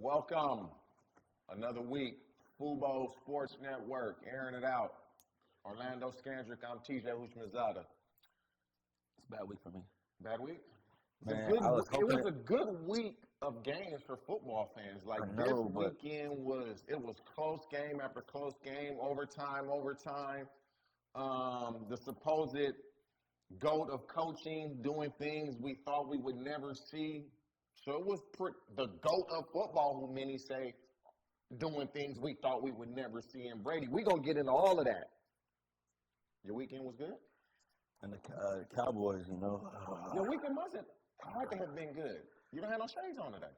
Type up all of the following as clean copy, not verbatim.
Welcome. Another week. Fubo Sports Network, airing it out. Orlando Scandrick, I'm TJ Houshmandzadeh. It's a bad week for me. Bad week? Man, It was a good week of games for football fans. Like this weekend was close game after close game, overtime. The supposed GOAT of coaching doing things we thought we would never see. So it was the GOAT of football, who many say, doing things we thought we would never see in Brady. We're going to get into all of that. Your weekend was good? And the Cowboys, Your weekend mustn't hard to have been good. You don't have no shades on today.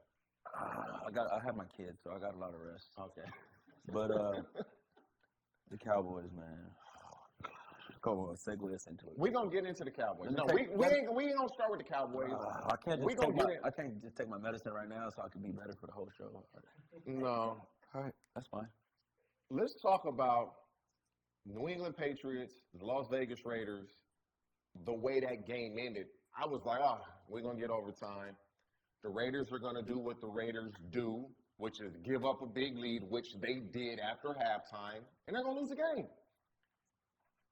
I have my kids, so I got a lot of rest. Okay. But the Cowboys, man. Come on, segue us into it. We're going to get into the Cowboys. No, we ain't going to start with the Cowboys. I can't just take my medicine right now so I can be better for the whole show. No. All right, that's fine. Let's talk about New England Patriots, the Las Vegas Raiders, the way that game ended. I was like, we're going to get overtime. The Raiders are going to do what the Raiders do, which is give up a big lead, which they did after halftime, and they're going to lose the game.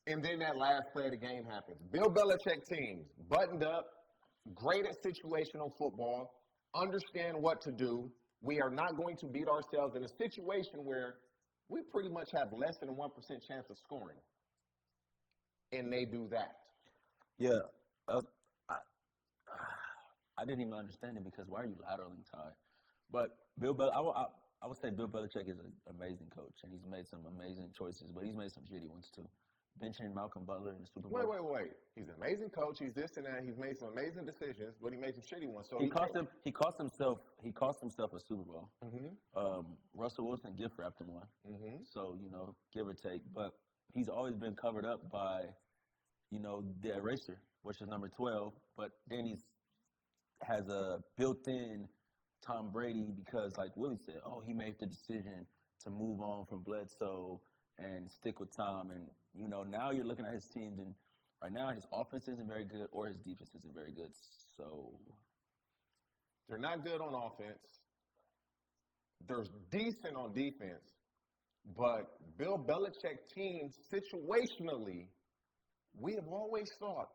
And then that last play of the game happens. Bill Belichick teams, buttoned up, great at situational football, understand what to do. We are not going to beat ourselves in a situation where we pretty much have less than a 1% chance of scoring. And they do that. Yeah. I didn't even understand it because why are you lateraling tied? But I would say Bill Belichick is an amazing coach, and he's made some amazing choices, but he's made some shitty ones too. Benching Malcolm Butler in the Super Bowl. Wait. He's an amazing coach. He's this and that. He's made some amazing decisions, but he made some shitty ones. So he cost himself a Super Bowl. Mm-hmm. Russell Wilson gift wrapped him one. Mm-hmm. So, give or take. But he's always been covered up by, the eraser, which is number 12. But then he has a built-in Tom Brady because, like Willie said, he made the decision to move on from Bledsoe and stick with Tom. And, now you're looking at his teams, and right now his offense isn't very good or his defense isn't very good. So they're not good on offense. They're decent on defense. But Bill Belichick teams, situationally, we have always thought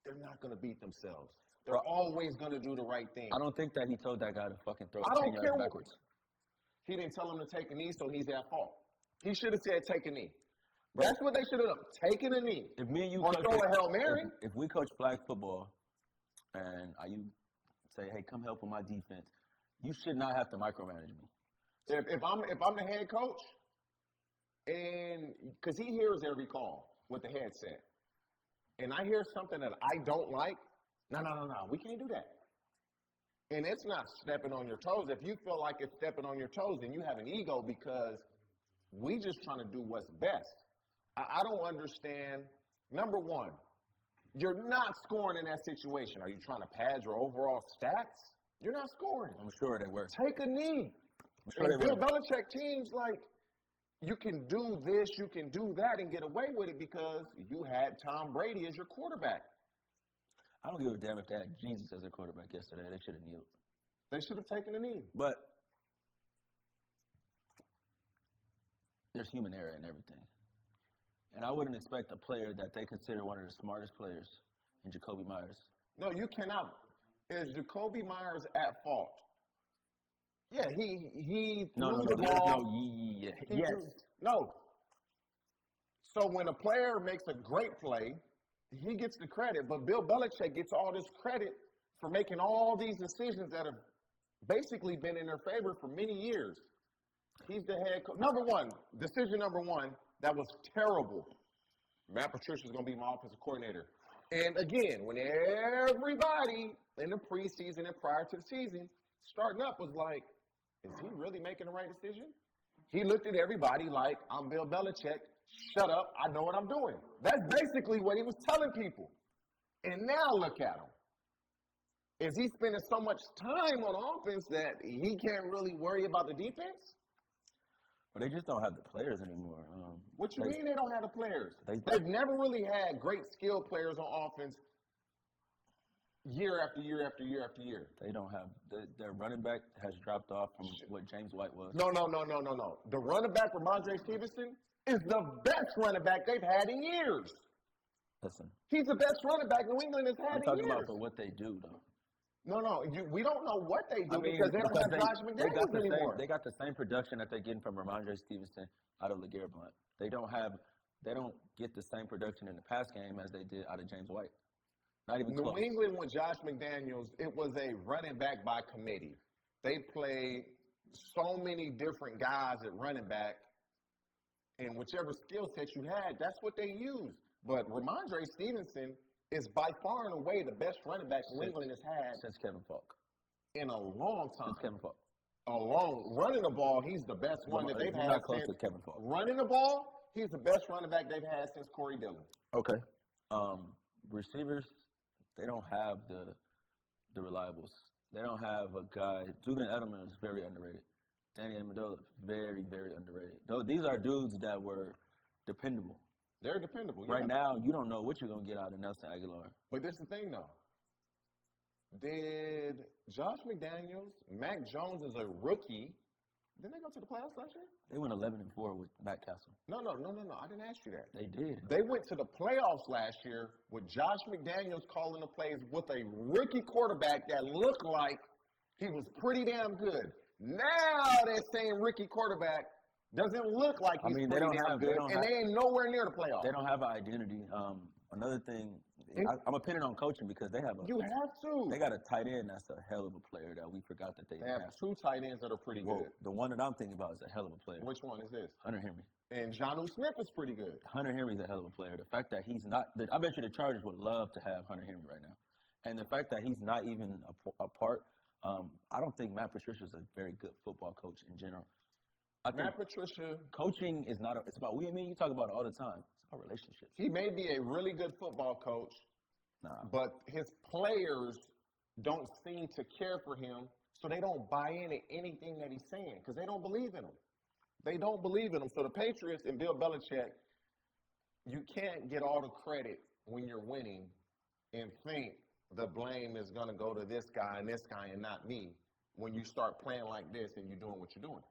they're not going to beat themselves. They're always going to do the right thing. I don't think that he told that guy to fucking throw 10 yards backwards. He didn't tell him to take a knee, so he's at fault. He should have said take a knee. That's what they should have done. Taken a knee. If me and you or throw a Hail Mary. If we coach flag football and you say, hey, come help with my defense, you should not have to micromanage me. If I'm the head coach, and because he hears every call with the headset, and I hear something that I don't like, no, we can't do that. And it's not stepping on your toes. If you feel like it's stepping on your toes, then you have an ego because we just trying to do what's best. I don't understand. Number one, you're not scoring in that situation. Are you trying to pad your overall stats? You're not scoring. I'm sure they were. Take a knee. I'm sure they Bill were. Belichick teams, like, you can do this, you can do that, and get away with it because you had Tom Brady as your quarterback. I don't give a damn if they had Jesus as their quarterback yesterday. They should have kneeled. They should have taken a knee. But there's human error in everything. And I wouldn't expect a player that they consider one of the smartest players in Jacoby Myers. No, you cannot. Is Jacoby Myers at fault? Yeah, he threw the ball. Yes. No. So when a player makes a great play, he gets the credit, but Bill Belichick gets all this credit for making all these decisions that have basically been in their favor for many years. He's the head coach. Decision number one, that was terrible. Matt Patricia's going to be my offensive coordinator. And again, when everybody in the preseason and prior to the season starting up was like, is he really making the right decision? He looked at everybody like, I'm Bill Belichick. Shut up. I know what I'm doing. That's basically what he was telling people. And now look at him. Is he spending so much time on offense that he can't really worry about the defense? But they just don't have the players anymore. What you mean they don't have the players? They've never really had great skilled players on offense. year after year after year after year. They don't have their running back has dropped off from what James White was. No. The running back, Ramondre Stevenson, is the best running back they've had in years. Listen, He's the best running back New England has had I'm in talking years. about for what they do, though. We don't know what they do because they don't have Josh McDaniels anymore. They got the same production that they're getting from Ramondre Stevenson out of LeGarrette Blount. They don't get the same production in the pass game as they did out of James White. Not even close. New England with Josh McDaniels, it was a running back by committee. They played so many different guys at running back, and whichever skill set you had, that's what they used. But Ramondre Stevenson is by far and away the best running back New England has had since Kevin Falk. In a long time. Since Kevin Falk. Running the ball, he's the best one that they've had not close since to Kevin Falk. Running the ball, he's the best running back they've had since Corey Dillon. Okay. Receivers, they don't have the reliables. They don't have a guy. Julian Edelman is very underrated. Danny Amendola, very, very underrated. These are dudes that were dependable. They're dependable. Right now, you don't know what you're going to get out of Nelson Aguilar. But this is the thing, though. Did Josh McDaniels, Mac Jones as a rookie, didn't they go to the playoffs last year? They went 11-4 with Matt Castle. No. I didn't ask you that. They did. They went to the playoffs last year with Josh McDaniels calling the plays with a rookie quarterback that looked like he was pretty damn good. Now that same rookie quarterback doesn't look like he's pretty damn good, and they ain't nowhere near the playoffs. They don't have an identity. Another thing, I'm opinion on coaching because they have You have to. They got a tight end that's a hell of a player that we forgot that they have. Two tight ends that are pretty good. The one that I'm thinking about is a hell of a player. Which one is this? Hunter Henry. And Jonnu Smith is pretty good. Hunter Henry's a hell of a player. The fact that he's not – I bet you the Chargers would love to have Hunter Henry right now. And the fact that he's not even a part I don't think Matt Patricia's a very good football coach in general. Matt Patricia. Coaching is not – it's about – you talk about it all the time. It's about relationships. He may be a really good football coach, but his players don't seem to care for him, so they don't buy into anything that he's saying because they don't believe in him. They don't believe in him. So the Patriots and Bill Belichick, you can't get all the credit when you're winning and think the blame is going to go to this guy and not me when you start playing like this and you're doing what you're doing.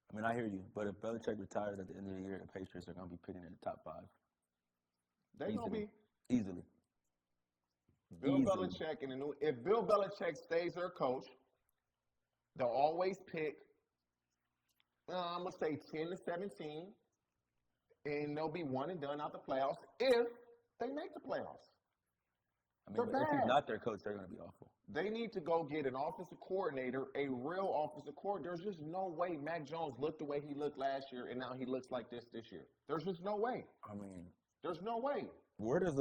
I mean, I hear you, but if Belichick retires at the end of the year, the Patriots are going to be picking in the top 5. They're going to be. Easily. Bill Belichick, if Bill Belichick stays their coach, they'll always pick, I'm going to say 10 to 17, and they'll be one and done out the playoffs if they make the playoffs. I mean, if he's not their coach, they're going to be awful. They need to go get an offensive coordinator, a real offensive coordinator. There's just no way Mac Jones looked the way he looked last year, and now he looks like this year. There's just no way. I mean, there's no way. Where's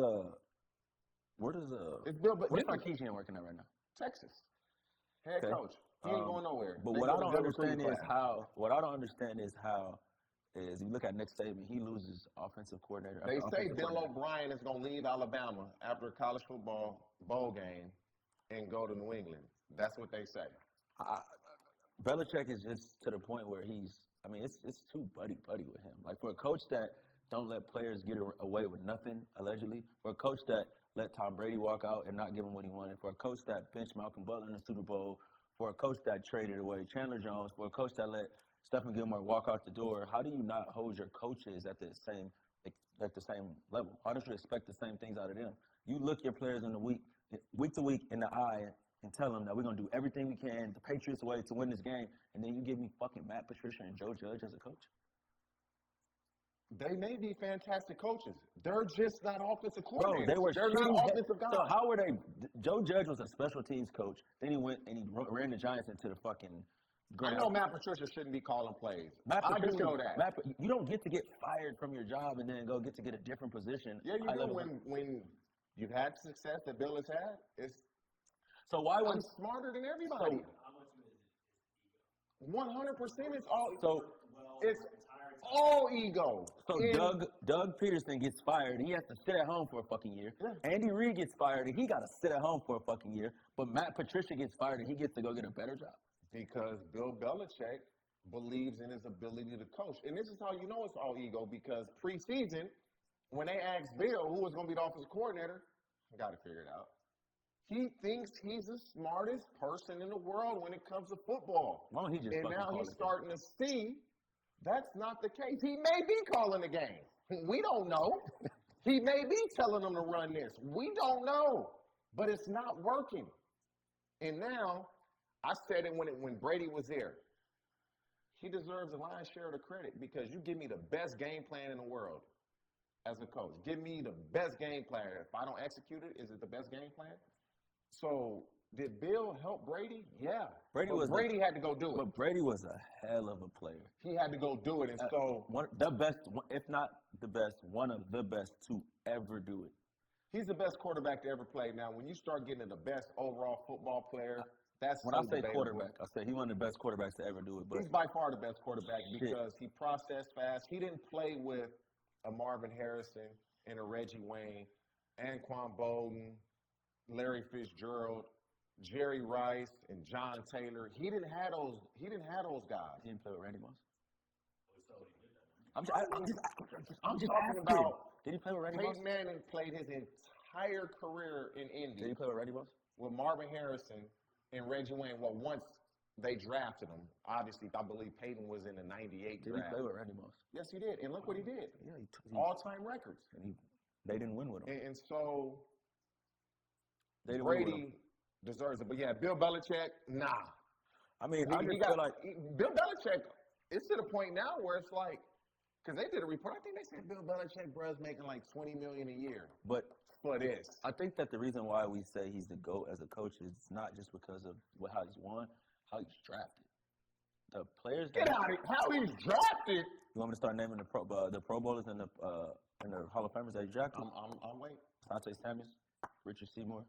Marquisian working at right now? Texas. Head coach. He ain't going nowhere. But what I don't understand is how you look at Nick Saban, he loses offensive coordinator. They say Bill O'Brien is going to leave Alabama after a college football bowl game and go to New England. That's what they say. Belichick is just to the point where it's too buddy with him. Like for a coach that don't let players get away with nothing, allegedly, for a coach that let Tom Brady walk out and not give him what he wanted, for a coach that benched Malcolm Butler in the Super Bowl, for a coach that traded away Chandler Jones, for a coach that let Stephen Gilmore walk out the door, how do you not hold your coaches at the same level? How don't you expect the same things out of them? You look your players in the week to week in the eye and tell them that we're going to do everything we can the Patriots way to win this game, and then you give me fucking Matt Patricia and Joe Judge as a coach? They may be fantastic coaches. They're just not offensive coordinators. They're not offensive guys. So how were they? Joe Judge was a special teams coach. Then he went and he ran the Giants into the fucking ground. I know Matt Patricia shouldn't be calling plays. I do know that. You don't get to get fired from your job and then go get to get a different position. Yeah, you do when you've had success that Bill has had. So why I'm smarter than everybody. How much of it is 100% is all. So it's all ego. So Doug Peterson gets fired and he has to sit at home for a fucking year. Yeah. Andy Reid gets fired and he got to sit at home for a fucking year. But Matt Patricia gets fired and he gets to go get a better job. Because Bill Belichick believes in his ability to coach. And this is how you know it's all ego, because preseason, when they asked Bill who was going to be the offensive coordinator, I got to figure it out. He thinks he's the smartest person in the world when it comes to football. Why don't he just And fucking now call he's it? starting to see that's not the case. He may be calling the game. We don't know. He may be telling them to run this. We don't know. But it's not working. And now, I said it when Brady was there. He deserves a lion's share of the credit because you give me the best game plan in the world as a coach. Give me the best game plan. If I don't execute it, is it the best game plan? So, did Bill help Brady? Yeah. Brady had to go do it. But Brady was a hell of a player. He had to go do it. And so, The best, if not the best, one of the best to ever do it. he's the best quarterback to ever play. Now, when you start getting to the best overall football player, that's When so I say debatable. quarterback, I say he's one of the best quarterbacks to ever do it. But He's by far the best quarterback because he processed fast. He didn't play with a Marvin Harrison and a Reggie Wayne, Anquan Bolden, Larry Fitzgerald, Jerry Rice, and John Taylor. He didn't have those guys. he didn't play with Randy Moss. I'm just asking. talking about Did he play with Randy Moss? Peyton Manning played his entire career in Indy Did he play with Randy Moss? with Marvin Harrison and Reggie Wayne. Well, once they drafted him, obviously, I believe Peyton was in the '98 Did draft. he play with Randy Moss? Yes, he did. And look what he did. Yeah, All-time records. and they didn't win with him. And so They didn't win with him. Brady deserves it. But yeah, Bill Belichick, nah. I mean, He I just got- feel like Bill Belichick, it's to the point now where it's like, because they did a report, I think they said Bill Belichick, bro, is making like $20 million a year but for this. I think that the reason why we say he's the GOAT as a coach is not just because of how he's won, how he's drafted. The players. Get out of here. How he's drafted. You want me to start naming the Pro Bowlers and the Hall of Famers that he drafted? I'm waiting. Dante Samuels, Richard Seymour,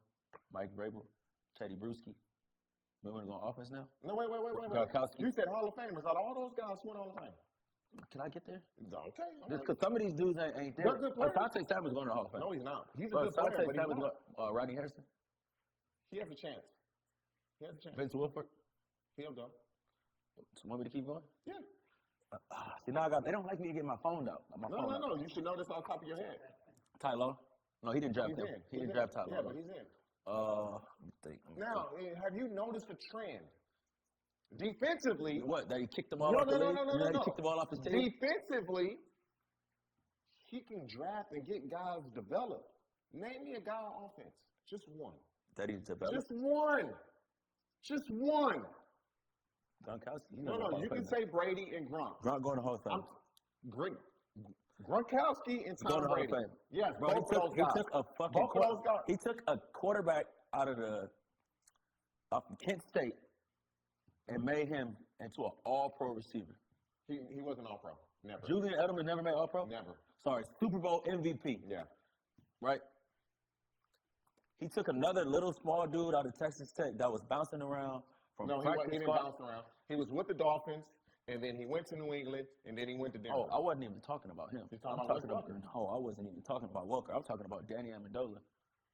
Mike Vrabel, Teddy Bruschi. We want to go on offense now? No, wait. Gronkowski. You said Hall of Famers. Out of all those guys who went Hall of Fame. Can I get there? Okay. Just because some of these dudes ain't there. They're good players. Dante Samuels going to the Hall of Fame. No, he's not. He's a But good player, Dante but he's Samuels, not. Rodney Harrison, He has a chance. He has a chance. Vince Wilfork. He'll go. Want me to keep going? Yeah. See, now they don't like me to get my phone out. My phone out. No. You should know this off the top of your head. Ty Law? No, he didn't draft He's him. in. He didn't draft Ty Yeah, Law. but he's in. Let me think. Now, have you noticed a trend? Defensively, What? That he kicked them all off the league? no. He kicked them all off his team? Defensively, he can draft and get guys developed. Name me a guy on offense. Just one. That he developed? Just one. Just one. Gronkowski. No. You can say Brady and Gronk. Gronk going to Hall of Fame. Great. Gronkowski and Going Tom to Hall of Brady. Fame. Yes, Bro, both those he guys. took a fucking Both of those guys. he took a quarterback out of Kent State and made him into an all-pro receiver. He wasn't all pro. Never. Julian Edelman never made all-pro? Never. Sorry, Super Bowl MVP, Yeah. right? He took another little small dude out of Texas Tech that was bouncing around from No, he practice didn't squad. bounce around. He was with the Dolphins, and then he went to New England, and then he went to Denver. Oh, I wasn't even talking about him. You're talking I'm about talking Walker. No, I wasn't even talking about Walker. I'm talking about Danny Amendola,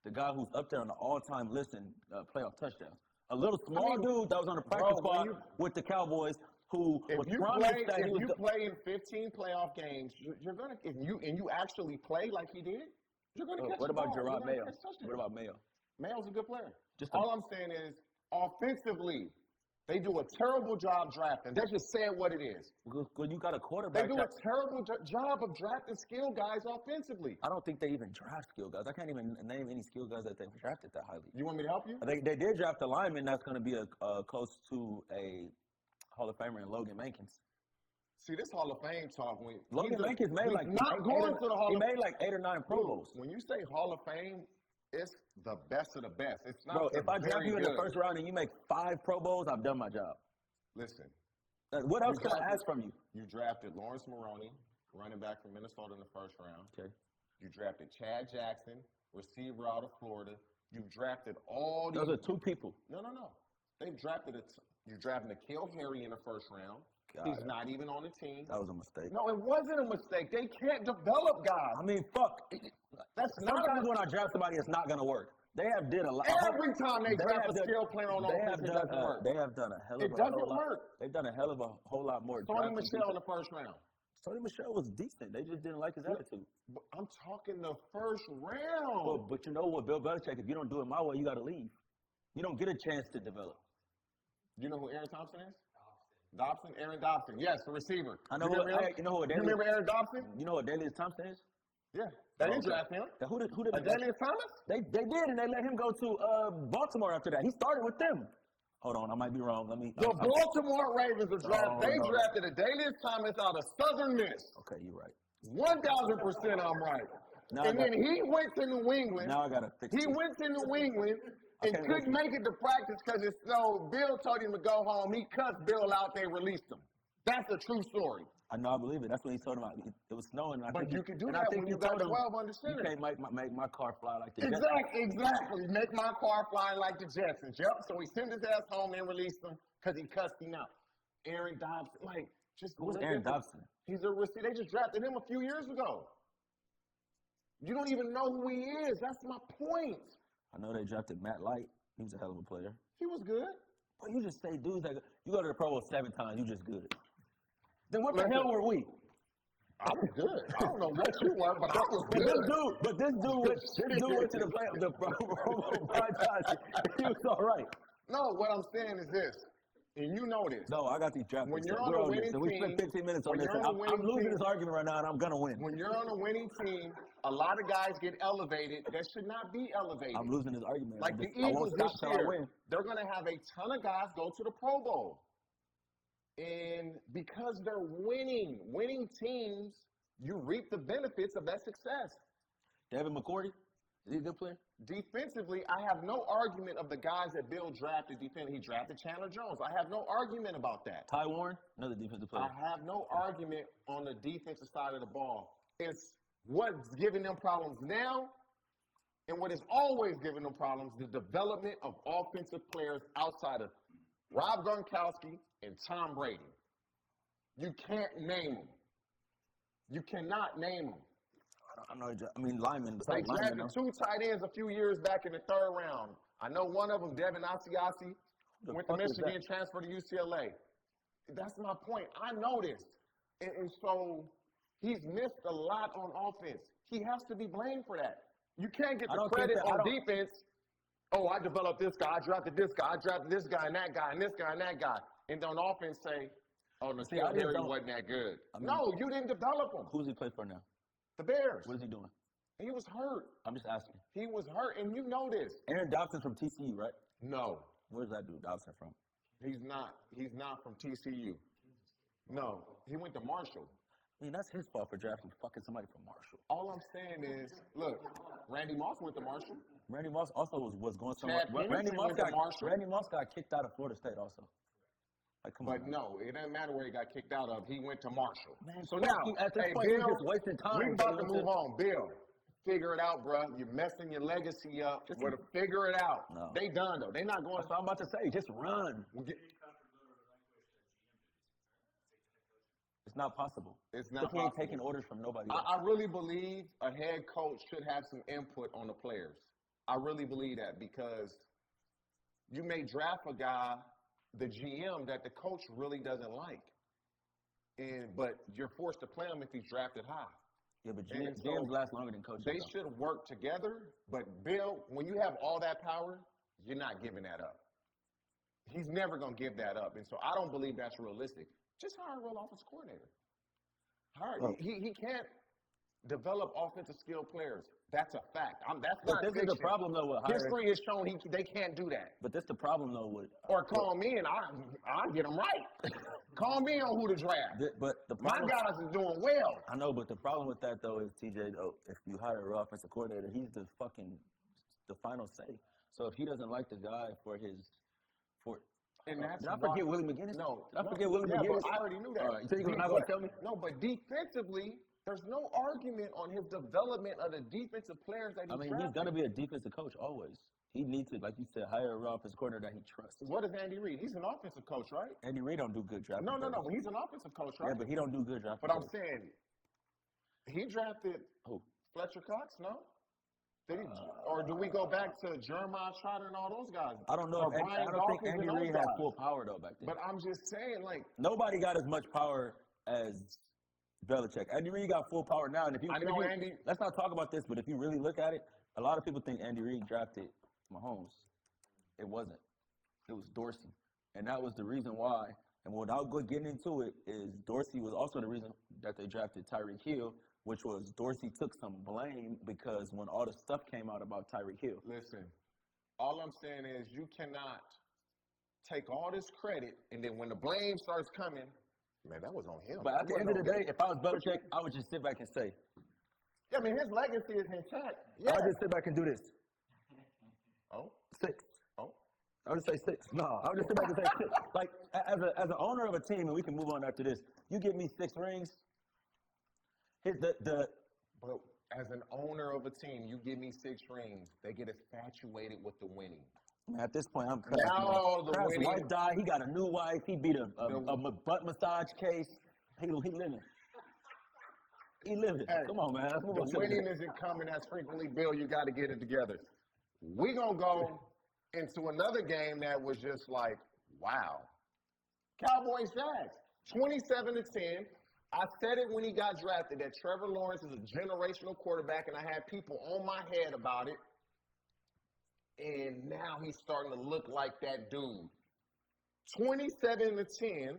the guy who's up there on the all-time list in playoff touchdowns. A little small dude that was on the practice squad with the Cowboys who was promised that he was. If you play in 15 playoff games, you're gonna. If you actually play like he did, you're gonna catch What the about ball. Gerard You're gonna Mayo? catch touchdowns. What about Mayo? Mayo's a good player. Just All I'm saying is, offensively, they do a terrible job drafting. They're just saying what it is. When you got a They quarterback, do a terrible job of drafting skill guys offensively. I don't think they even draft skill guys. I can't even name any skill guys that they drafted that highly. You want me to help you? They did draft a lineman that's going to be close to a Hall of Famer in Logan Mankins. See, this Hall of Fame talk. Logan Mankins made like not going to the Hall he of made like 8 or 9 Pro Bowls. When you say Hall of Fame, it's the best of the best. It's not. Bro, the if I draft very you in the good. first round and you make 5 Pro Bowls, I've done my job. Listen, What else can I ask from you? you drafted Lawrence Maroney, running back from Minnesota in the first round. Okay. You drafted Chad Jackson, receiver out of Florida. You drafted all these. Those are 2 people. No. They drafted you drafted N'Keal Harry in the first round. He's not even on the team. That was a mistake. No, it wasn't a mistake. They can't develop guys. I mean, fuck. That's not. Sometimes when I draft somebody, it's not going to work. They have did a lot. Every time they draft a skill player on offense, it doesn't work. They have done a hell of It a doesn't whole lot. work. They've done a hell of a whole lot more. Sony drafting Michel in the first round. Tony Michelle was decent. They just didn't like his attitude. But I'm talking the first round. But you know what, Bill Belichick, if you don't do it my way, you got to leave. You don't get a chance to develop. You know who Aaron Thompson is? Dobson? Aaron Dobson. Yes, the receiver. I know you who remember Aaron Dobson? You know what Dalius Thompson is? Yeah. They didn't draft him. Who did Dalius Thomas? They did, and they let him go to Baltimore after that. He started with them. Hold on, I might be wrong. The Baltimore Ravens drafted Dalius Thomas out of Southern Miss. Okay, you're right. 1,000% I'm right. Then he went to New England. Now I got to fix He went to New England and couldn't make it to practice because Bill told him to go home. He cussed Bill out. They released him. That's a true story. I know, I believe it. That's what he told him. It was snowing. But you can do that when you got 12 under center. You can't make my car fly like the Jetsons. Exactly. Make my car fly like the Jetsons. Yep. So he sent his ass home and released him because he cussed him out. Aaron Dobson, who's Aaron Dobson? He's a receiver. They just drafted him a few years ago. You don't even know who he is. That's my point. I know they drafted Matt Light. He was a hell of a player. He was good. But you just say dudes that you go to the Pro Bowl 7 times, you just good. Then what the hell were we? I was good. I don't know what you were, but I was good. This dude went to the Pro Bowl 5 times. He was all right. No, what I'm saying is this, and you know this. No, I got these draft When picks. you're on a winning team, we spent 15 minutes on this. I'm losing this argument right now, and I'm gonna win. When you're on a winning team, a lot of guys get elevated that should not be elevated. I'm losing this argument. Like the Eagles this year, they're gonna have a ton of guys go to the Pro Bowl. And because they're winning teams, you reap the benefits of that success. Devin McCourty, is he a good player? Defensively, I have no argument of the guys that Bill drafted. He drafted Chandler Jones. I have no argument about that. Ty Warren, another defensive player. I have no argument on the defensive side of the ball. It's what's giving them problems now and what is always giving them problems, the development of offensive players outside of Rob Gronkowski and Tom Brady. You can't name them. You cannot name them. I know. I mean, linemen. They drafted 2 tight ends a few years back in the 3rd round. I know one of them, Devin Asiasi, went to Michigan, transferred to UCLA. That's my point. I know this. And so he's missed a lot on offense. He has to be blamed for that. You can't get the credit on defense. Oh, I developed this guy. I drafted this guy. I drafted this guy and that guy and this guy and that guy. And on offense say, oh, N'Keal Harry wasn't that good. No, you didn't develop him. Who's he play for now? The Bears. What is he doing? He was hurt. I'm just asking. He was hurt, and you know this. Aaron Dobson's from TCU, right? No. Where's that dude Dobson from? He's not. He's not from TCU. No. He went to Marshall. I mean, that's his fault for drafting fucking somebody from Marshall. All I'm saying is, look, Randy Moss went to Marshall. Randy Moss also was going somewhere. Randy Moss got kicked out of Florida State also. Like, come on. But no, it doesn't matter where he got kicked out of. He went to Marshall. Man, so now, at this point, Bill, you're just wasting time. We're about to move on. Bill, figure it out, bro. You're messing your legacy up. Figure it out. No. They done, though. They not going. That's what I'm about to say. Just run. It's not possible. It's not possible. He ain't taking orders from nobody else. I really believe a head coach should have some input on the players. I really believe that because you may draft a guy, the GM, that the coach really doesn't like. But you're forced to play him if he's drafted high. Yeah, but GMs last longer than coaches. They should work together. But, Bill, when you have all that power, you're not giving that up. He's never going to give that up. And so I don't believe that's realistic. Just hire a real offensive coordinator. He can't develop offensive skill players. That's a fact. That's not this fiction. is the problem, though, with hiring. History has shown they can't do that. But this the problem, though, with... Or call me and I'll get them right. Call me on who to draft. But the problem, my guys are doing well. I know, but the problem with that, though, is, TJ, though, if you hire a real offensive coordinator, he's the final say. So if he doesn't like the guy and that's did I forget Willie McGinnis? No. Did I forget Willie McGinnis? But I already knew that. All right, so you're not going to tell me? No, but defensively, there's no argument on his development of the defensive players that he drafted. He's going to be a defensive coach always. He needs to, like you said, hire a real offensive coordinator that he trusts. What is Andy Reid? He's an offensive coach, right? Andy Reid don't do good drafting. No. He's an offensive coach, right? Yeah, but he don't do good drafting. But I'm saying, he drafted Fletcher Cox, no? Or do we go back to Jeremiah Trotter and all those guys? I don't know. I don't think Andy Reid had full power, though, back then. But I'm just saying, nobody got as much power as Belichick. Andy Reid got full power now, and let's not talk about this, but if you really look at it, a lot of people think Andy Reid drafted Mahomes. It wasn't. It was Dorsey, and that was the reason why. And without getting into it, is Dorsey was also the reason that they drafted Tyreek Hill, which was Dorsey took some blame because when all the stuff came out about Tyreek Hill. Listen, all I'm saying is you cannot take all this credit, and then when the blame starts coming, man, that was on him. But at the end of the day, if I was Belichick, I would just sit back and say, yeah, I mean, his legacy is intact. Yeah. I would just sit back and do this. Oh? 6. Oh? I would just say 6. No, I would just sit back and say 6. Like, as an owner of a team, and we can move on after this, you give me 6 rings. But as an owner of a team, you give me 6 rings, they get infatuated with the winning. At this point, I'm crushed. Now the winning. Wife died. He got a new wife. He beat a butt massage case. He living. He living. Hey, come on, man. The winning isn't coming as frequently, Bill. You got to get it together. We're going to go into another game that was just like, wow. Cowboys-Jags, 27-10. I said it when he got drafted that Trevor Lawrence is a generational quarterback, and I had people on my head about it. And now he's starting to look like that dude. 27-10,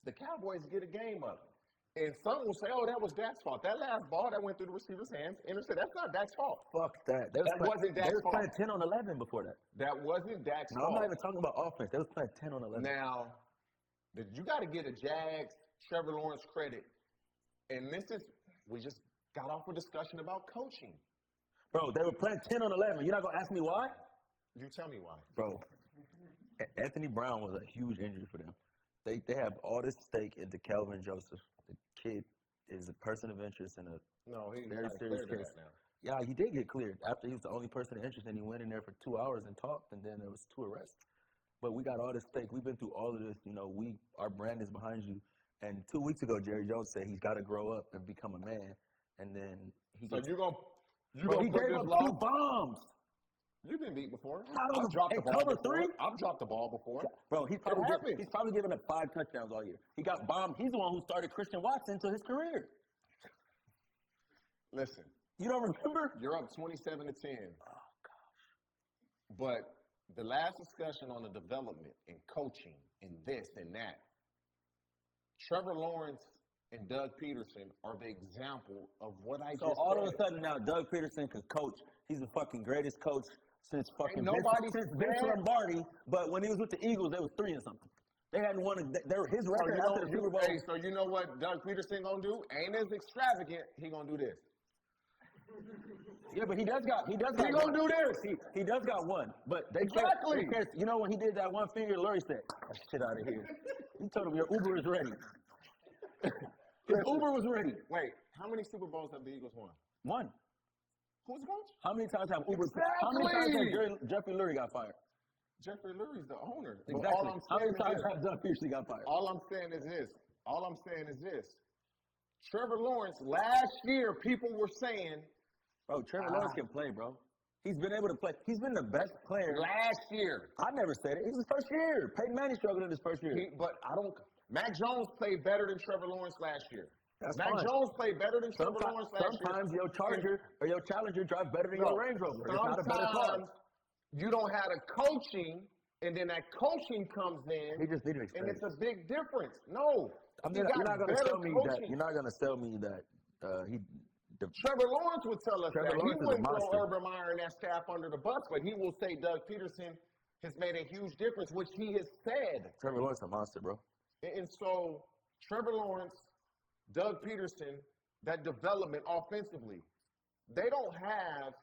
the Cowboys get a game of it. And some will say, oh, that was Dak's fault. That last ball that went through the receiver's hands, intercepted, that's not Dak's fault. Fuck that. That wasn't Dak's fault. They was playing 10 on 11 before that. That wasn't Dak's fault. I'm not even talking about offense. They was playing 10 on 11. Now, you got to get a Jags, Trevor Lawrence credit. And we just got off a discussion about coaching. Bro, they were playing 10 on 11. You're not going to ask me why? You tell me why. Bro, Anthony Brown was a huge injury for them. They have all this stake into Calvin Joseph. The kid is a person of interest in a very serious case. Yeah, he did get cleared. After he was the only person of interest, and he went in there for 2 hours and talked, and then there was 2 arrests. But we got all this stake. We've been through all of this. Our brand is behind you. And 2 weeks ago, Jerry Jones said he's got to grow up and become a man. And then he he gave up 2 bombs. You've been beat before. I've dropped the ball before. I've dropped the ball before. Bro, he's probably given up 5 touchdowns all year. He got bombed. He's the one who started Christian Watson to his career. Listen. You don't remember? You're up 27-10. Oh, gosh. But the last discussion on the development and coaching and this and that, Trevor Lawrence and Doug Peterson are the example of what I just said. So all of a sudden now Doug Peterson can coach. He's the fucking greatest coach since fucking Vince Lombardi. But when he was with the Eagles, they was 3 and something. They hadn't won. His record after the Super Bowl. Hey, so you know what Doug Peterson gonna do? Ain't as extravagant. He gonna do this. Yeah, but he does got. He gonna do this. He does got 1. But exactly. You know when he did that 1 finger, Lurie said, "Shit out of here." He told him your Uber is ready. His Uber was ready. Wait, how many Super Bowls have the Eagles won? 1. Who's the coach? How many times have Uber? Exactly. How many times has Jeffrey Lurie got fired? Jeffrey Lurie's the owner. Exactly. How many times have Doug Peterson got fired? All I'm saying is this. Trevor Lawrence, last year, people were saying. Bro, Trevor Lawrence can play, bro. He's been able to play. He's been the best player. Last year. I never said it. It was his first year. Peyton Manning struggled in his first year. Mac Jones played better than Trevor Lawrence last year. That's Mac fine. Jones played better than Trevor Lawrence last year. Sometimes your Charger or your Challenger drives better than your Range Rover. It's not a better car. You don't have the coaching, and then that coaching comes in. He just needed experience. And it's a big difference. No. You're not going to tell me that Trevor Lawrence would tell us that. He wouldn't throw Urban Meyer and that staff under the bus, but he will say Doug Peterson has made a huge difference, which he has said. Trevor Lawrence is a monster, bro. And so Trevor Lawrence, Doug Peterson, that development offensively, they don't have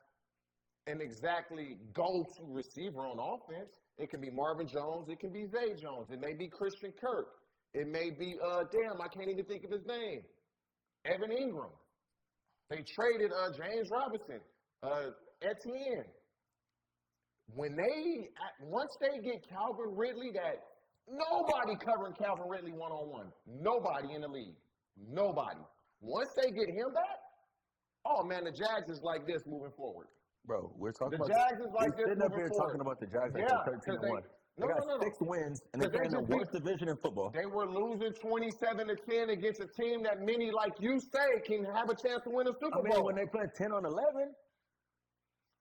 an exactly go-to receiver on offense. It can be Marvin Jones. It can be Zay Jones. It may be Christian Kirk. It may be, I can't even think of his name, Evan Ingram. They traded James Robinson, Etienne. Once they get Calvin Ridley, that nobody covering Calvin Ridley one-on-one. Nobody in the league. Nobody. Once they get him back, oh, man, the Jags is like this moving forward. Bro, we're talking the Jags is like this sitting up here forward. talking about the Jags like they're 13-1. They got 6 wins, and they're playing the worst division in football. They were losing 27-10 against a team that many, like you say, can have a chance to win a Super Bowl. I mean, when they play 10-11.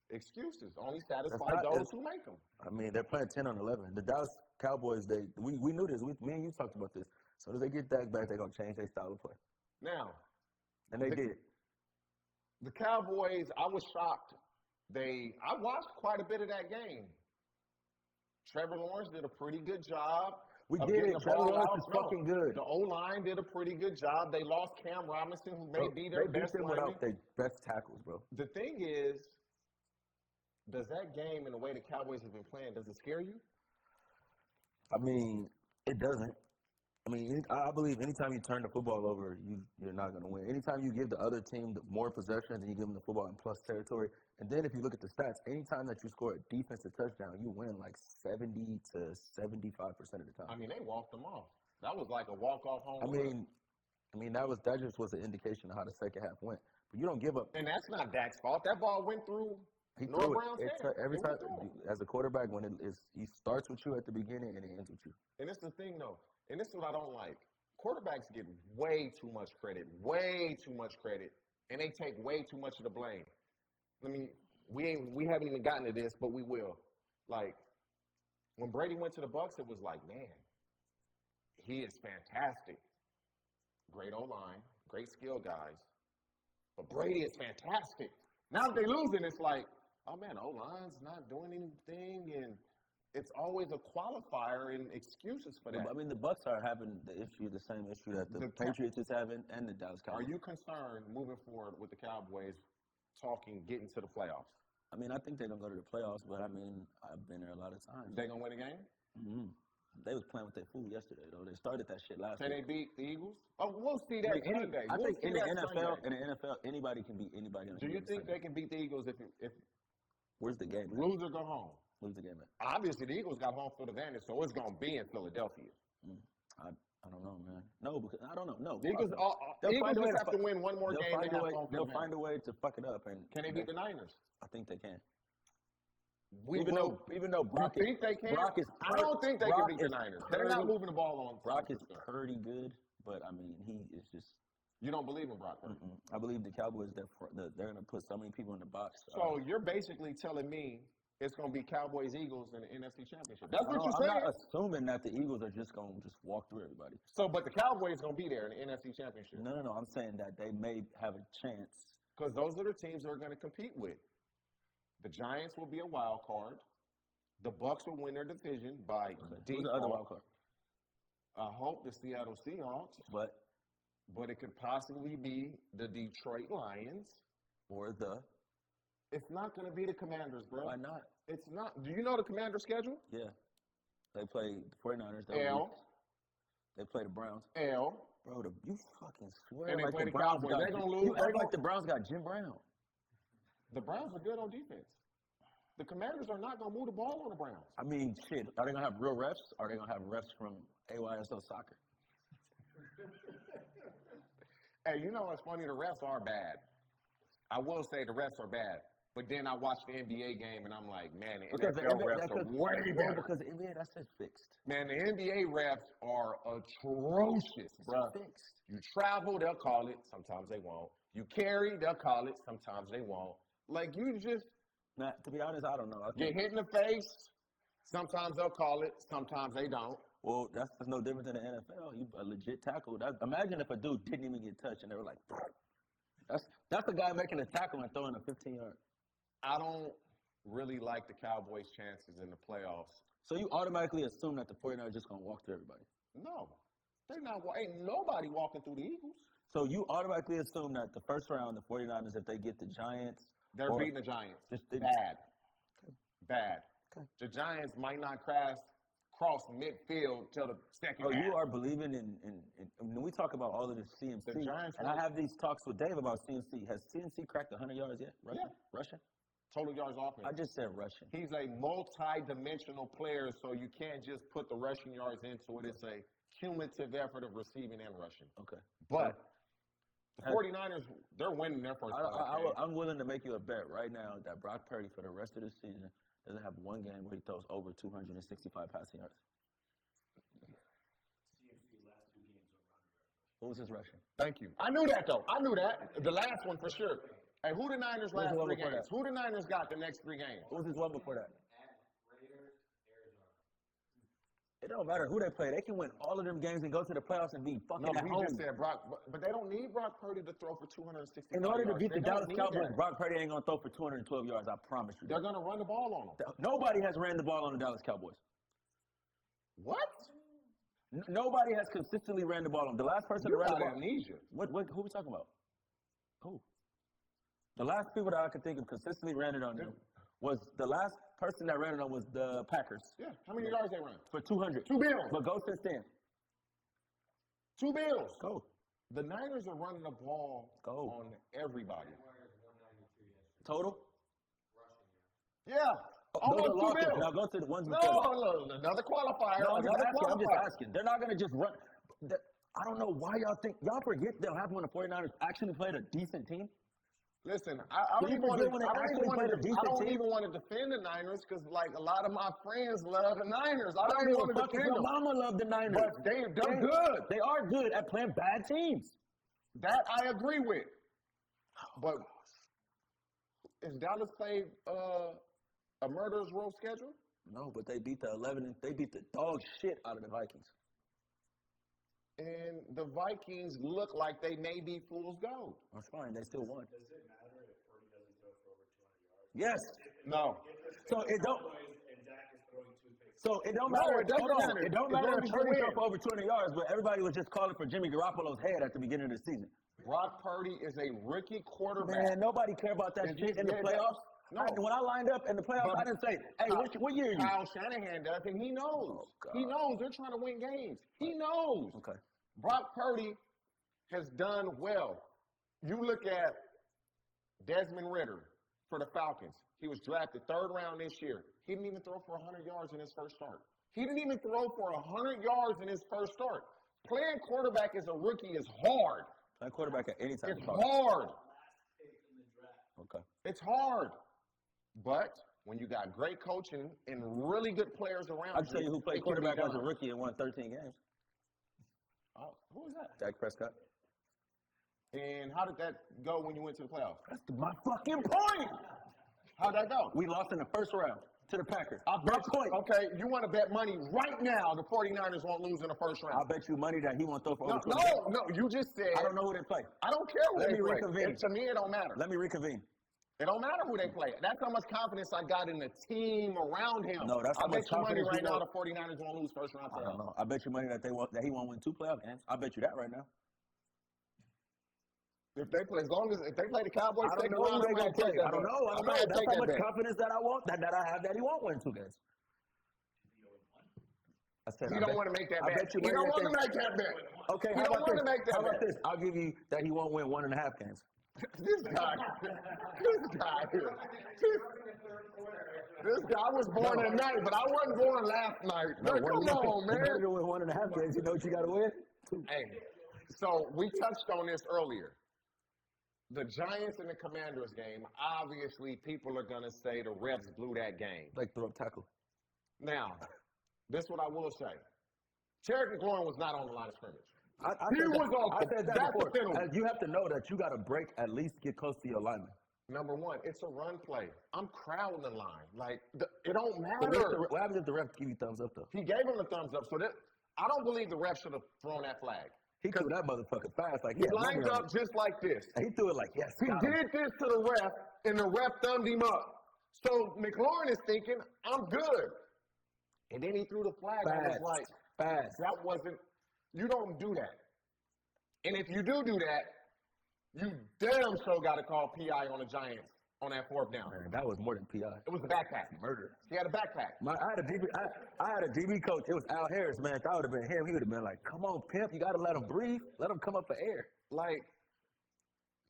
Excuses only satisfy those who make them. I mean, they're playing 10-11. The Dallas Cowboys, we knew this. Me and you talked about this. As soon as they get Dak back, they're going to change their style of play. Now. And they did. The Cowboys, I was shocked. I watched quite a bit of that game. Trevor Lawrence did a pretty good job. Trevor Lawrence is fucking good. The O-line did a pretty good job. They lost Cam Robinson, who may be their best lineman. Without their best tackles, bro. The thing is, does that game and the way the Cowboys have been playing, does it scare you? I mean, it doesn't. I mean, I believe anytime you turn the football over, you're not going to win. Anytime you give the other team more possessions and you give them the football in plus territory, and then if you look at the stats, anytime that you score a defensive touchdown, you win like 70 to 75% of the time. I mean, they walked them off. That was like a walk-off home run. I mean, that just was an indication of how the second half went. But you don't give up. And that's not Dak's fault. That ball went through Noah Brown's head. Every time, as a quarterback, when he starts with you at the beginning and it ends with you. And it's the thing, though. And this is what I don't like. Quarterbacks get way too much credit, and they take way too much of the blame. I mean, we haven't even gotten to this, but we will. Like, when Brady went to the Bucs, it was like, man, he is fantastic. Great O-line, great skill guys. But Brady is fantastic. Now that they're losing, it's like, oh, man, O-line's not doing anything, and it's always a qualifier and excuses for that. I mean, the Bucs are having the same issue that the Patriots is having, and the Dallas Cowboys. Are you concerned moving forward with the Cowboys getting to the playoffs? I mean, I think they're gonna go to the playoffs, but I mean, I've been there a lot of times. They gonna win a game? Mm-hmm. They was playing with their food yesterday, though. They started that shit last week. Can they beat the Eagles? Oh, we'll see that Sunday. I think in the NFL, anybody can beat anybody. Do you think they can beat the Eagles if where's the game? Lose or go home? Lose the game at? Obviously, the Eagles got home field advantage, so it's going to be in Philadelphia. I don't know, man. No, because I don't know. No. The Eagles just have to win one more game. They'll find a way to fuck it up. And can they beat the Niners? I think they can. Even though Brock, you think they can? I don't think they can beat the Niners. They're not moving the ball on. Brock is pretty good, but I mean, he is just. You don't believe in Brock? I believe the Cowboys. They're going to put so many people in the box. So you're basically telling me it's going to be Cowboys-Eagles in the NFC Championship. That's what you're saying? I'm not assuming that the Eagles are just going to walk through everybody. So, but the Cowboys going to be there in the NFC Championship. No. I'm saying that they may have a chance. Because those are the teams they're going to compete with. The Giants will be a wild card. The Bucs will win their division by default. Who's the other wild card? I hope the Seattle Seahawks. But it could possibly be the Detroit Lions. Or the... It's not going to be the Commanders, bro. Why not? It's not. Do you know the Commanders' schedule? Yeah. They play the 49ers. They play the Browns. Bro, you fucking swear and they like play the Browns. Browns They're going to lose. You act like the Browns got Jim Brown. The Browns are good on defense. The Commanders are not going to move the ball on the Browns. I mean, shit. Are they going to have real refs? Or are they going to have refs from AYSO soccer? Hey, you know what's funny? The refs are bad. I will say the refs are bad. But then I watch the NBA game, and I'm like, man, the NFL refs are way better. Because the NBA, that's just fixed. Man, the NBA refs are atrocious, bro. Fixed. You travel, they'll call it. Sometimes they won't. You carry, they'll call it. Sometimes they won't. Like, you just... Now, to be honest, I don't know. Get hit in the face. Sometimes they'll call it. Sometimes they don't. Well, that's no different than the NFL. You a legit tackle. Imagine if a dude didn't even get touched, and they were like, that's a guy making a tackle and throwing a 15-yard. I don't really like the Cowboys' chances in the playoffs. So you automatically assume that the 49ers are just going to walk through everybody? No. They're not. Ain't nobody walking through the Eagles. So you automatically assume that the first round, the 49ers, if they get the Giants. They're beating the Giants. Bad. Okay. Bad. Okay. The Giants might not cross midfield till the second half. You are believing in when we talk about all of this CMC, the Giants and I have these talks with Dave about CMC. Has CMC cracked 100 yards yet? Rushing? Total yards offense. I just said rushing. He's a multi-dimensional player, so you can't just put the rushing yards into it. It's a cumulative effort of receiving and rushing. Okay. But the 49ers, they're winning their first five games. I'm willing to make you a bet right now that Brock Purdy, for the rest of the season, Doesn't have one game where he throws over 265 passing yards. What was his rushing? Thank you. I knew that, though. I knew that. The last one for sure. Hey, who the Niners What was last the one 3 before games? that? Who the Niners got the next 3 games? What was his one before that? It don't matter who they play. They can win all of them games and go to the playoffs and be fucking No, at we home. just said Brock, but they don't need Brock Purdy to throw for 265 In order to yards. beat the They don't Dallas need Cowboys, that. Brock Purdy ain't gonna throw for 212 yards. I promise you. They're going to run the ball on them. Nobody has ran the ball on the Dallas Cowboys. What? Nobody has consistently ran the ball on them. The last person You to run the got ball. amnesia. Who we talking about? Who? The last people that I could think of consistently ran it on them was the last person that ran it on was the Packers Yeah. How many yards they run? for 200. 2 bills. But go since then. 2 bills. Go. The Niners are running the ball Go. on everybody. Total? Yeah. Those are Almost 2 losses. bills. Now go to the ones No, before. no, another qualifier. No, I'm just another asking. I'm just qualifier. asking. They're not going to just run. I don't know why y'all think. Y'all forget they'll have when the 49ers actually played a decent team. Listen, I don't You even want forget when they to. I actually played a decent don't team? even want to defend the Niners because, like, a lot of my friends love the Niners. I I don't don't even give want a to fuck if defend your them. mama love the Niners. But they're good. They are good at playing bad teams. That I agree with. But is Dallas played a murderer's row schedule? No, but they beat they beat the dog shit out of the Vikings. And the Vikings look like they may be fool's gold. That's fine. They still won. Does it matter if Purdy doesn't throw for over 200 yards? Yes. No. So it don't. And Dak is throwing toothpaste. So it don't No, matter. it doesn't hold on. matter. It don't As matter long if as you Purdy win. throw for over 200 yards, but everybody was just calling for Jimmy Garoppolo's head at the beginning of the season. Brock Purdy is a rookie quarterback. Man, nobody care about that Is shit he- in the yeah, playoffs. no. When I lined up in the playoffs, But- I didn't say, "Hey, what year are you?" Kyle Shanahan does, and he knows. Oh, God. He knows they're trying to win games. He knows. Okay. Brock Purdy has done well. You look at Desmond Ridder for the Falcons. He was drafted 3rd round this year. He didn't even throw for 100 yards in his first start. He didn't even throw for 100 yards in his first start. Playing quarterback as a rookie is hard. That quarterback at any time. It's hard. Okay. It's hard. But when you got great coaching and really good players around I'll tell you who it played can be quarterback as a done. rookie and won 13 games. Oh, who was that? Dak Prescott. And how did that go when you went to the playoffs? That's my fucking point. How'd that go? We lost in the first round to the Packers. I My bet point. Okay, you want to bet money right now the 49ers won't lose in the first I'll round. bet you money that he won't throw for No, over 20. no, you just said. I don't know who they play. I don't care who Let they me play. reconvene. To me, it don't matter. Let me reconvene. It don't matter who they play. That's how much confidence I got in the team around him. No, that's I how bet much you money confidence right you now know. the 49ers won't lose first round I don't playoffs. know. I bet you money that he won't win 2 playoff games. I bet you that right now. If they play the Cowboys, I don't second know who round, they I'm gonna gonna play. take that I don't bet. know. I'm gonna That's take how that much bet. confidence that I want that I have that he won't win 2 games. I said, He I don't bet- want to make that I bet. bet you He money don't that want to they- make that bet. Okay, He how don't about want this? to make that How about bet. this? I'll give you that he won't win 1.5 games. This guy. This guy was born at night, but I wasn't born last night. Come on, In order man. to win 1.5 games, you know what you got to win? Hey, so we touched on this earlier. The Giants and the Commanders game, obviously people are going to say the refs blew that game. Like throw up tackle. Now, this is what I will say. Terry McLaurin was not on the line of scrimmage. I He said was that, off. I said that That's before. a penalty. You have to know that you got to break, at least get close to your lineman. Number one, it's a run play. I'm crowding the line. Like, it don't So matter. what happens if the ref give you thumbs up, though? He gave him the thumbs up. So that I don't believe the ref should have thrown that flag. He threw that motherfucker fast. Like, He yeah, lined up just like this. He threw it like, yes. He got him. did this to the ref, and the ref thumbed him up. So McLaurin is thinking, I'm good. And then he threw the flag. I was Fast. like, Fast. that wasn't, you don't do that. And if you do that, you damn sure got to call PI on the Giants on that 4th down. Man, that was more than PI. It was a backpack. Murder. He had a backpack. I had a DB coach. It was Al Harris, man. If that would have been him, he would have been like, come on, pimp. You got to let him breathe. Let him come up for air. Like,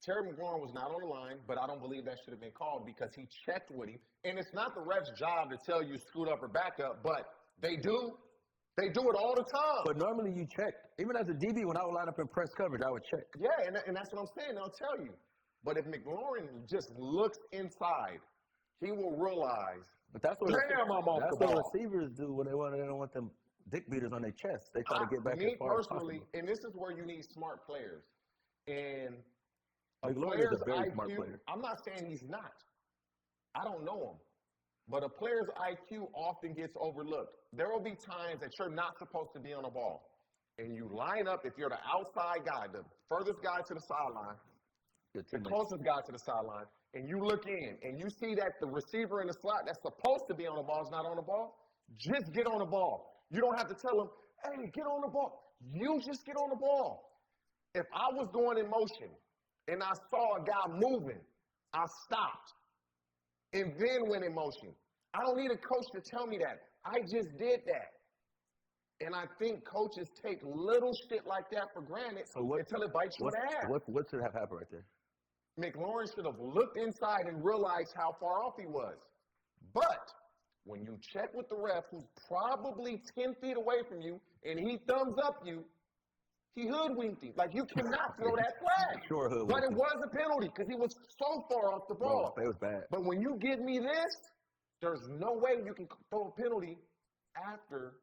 Terry McLaurin was not on the line, but I don't believe that should have been called because he checked with him. And it's not the ref's job to tell you scoot up or back up, but they do. They do it all the time. But normally you check. Even as a DB, when I would line up in press coverage, I would check. Yeah, and that's what I'm saying. They'll tell you. But if McLaurin just looks inside, he will realize But that's what Damn, I'm off that's the what ball. receivers do when they don't want them dick beaters on their chest. They try to get back Me as far as personally, possible. and this is where you need smart players. And a McLaurin is player's a very IQ, smart player. I'm not saying he's not. I don't know him. But a player's IQ often gets overlooked. There will be times that you're not supposed to be on the ball. And you line up, if you're the outside guy, the furthest guy to the sideline, Your the teammates. closest guy to the sideline, and you look in and you see that the receiver in the slot that's supposed to be on the ball is not on the ball, just get on the ball. You don't have to tell him, hey, get on the ball. You just get on the ball. If I was going in motion and I saw a guy moving, I stopped and then went in motion. I don't need a coach to tell me that. I just did that. And I think coaches take little shit like that for granted until it bites you in the ass. What should have happened right there? McLaurin should have looked inside and realized how far off he was. But when you check with the ref, who's probably 10 feet away from you, and he thumbs up you, he hoodwinked him. Like, you cannot throw that flag. Sure hoodwinked But it him. was a penalty because he was so far off the ball. Bro, it was bad. But when you give me this, there's no way you can throw a penalty after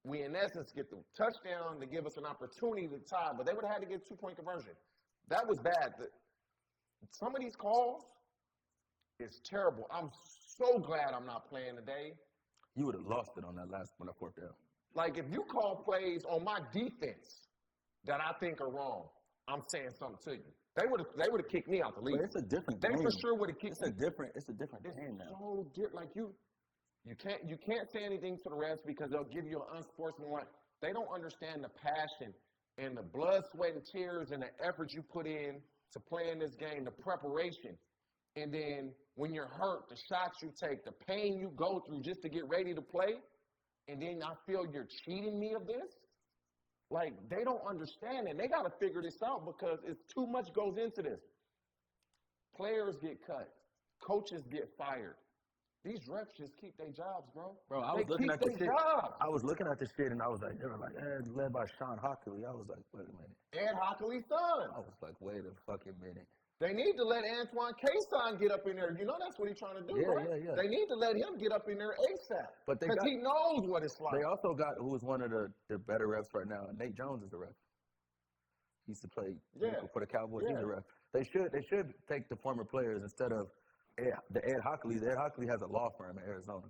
we, in essence, get the touchdown to give us an opportunity to tie. But they would have had to get 2-point conversion. That was bad. Some of these calls is terrible. I'm so glad I'm not playing today. You would have lost it on that fourth down. Like, if you call plays on my defense that I think are wrong, I'm saying something to you. They would have kicked me out the league. But it's a different They game. for sure would have kicked me. It's a different game now. So different. Like, you can't say anything to the refs because they'll give you an unsportsmanlike. They don't understand the passion and the blood, sweat, and tears and the effort you put in to play in this game, the preparation. And then when you're hurt, the shots you take, the pain you go through just to get ready to play, and then I feel you're cheating me of this. Like, they don't understand it. They got to figure this out because it's too much goes into this. Players get cut. Coaches get fired. These refs just keep their jobs, bro. Bro, I was looking at the this shit. jobs. I was looking at this shit and I was like, they were like, led by Sean Hockley. I was like, wait a minute. Ed Hockley's son. I was like, wait a fucking minute. They need to let Antoine Cason get up in there. You know that's what he's trying to do, Yeah, right? yeah. They need to let him get up in there ASAP. But because he knows what it's like. They also got who is one of the better refs right now. Nate Jones is the ref. He used to play for the Cowboys. Yeah. He's a ref. They should take the former players instead of the Ed Hockley. Ed Hockley has a law firm in Arizona,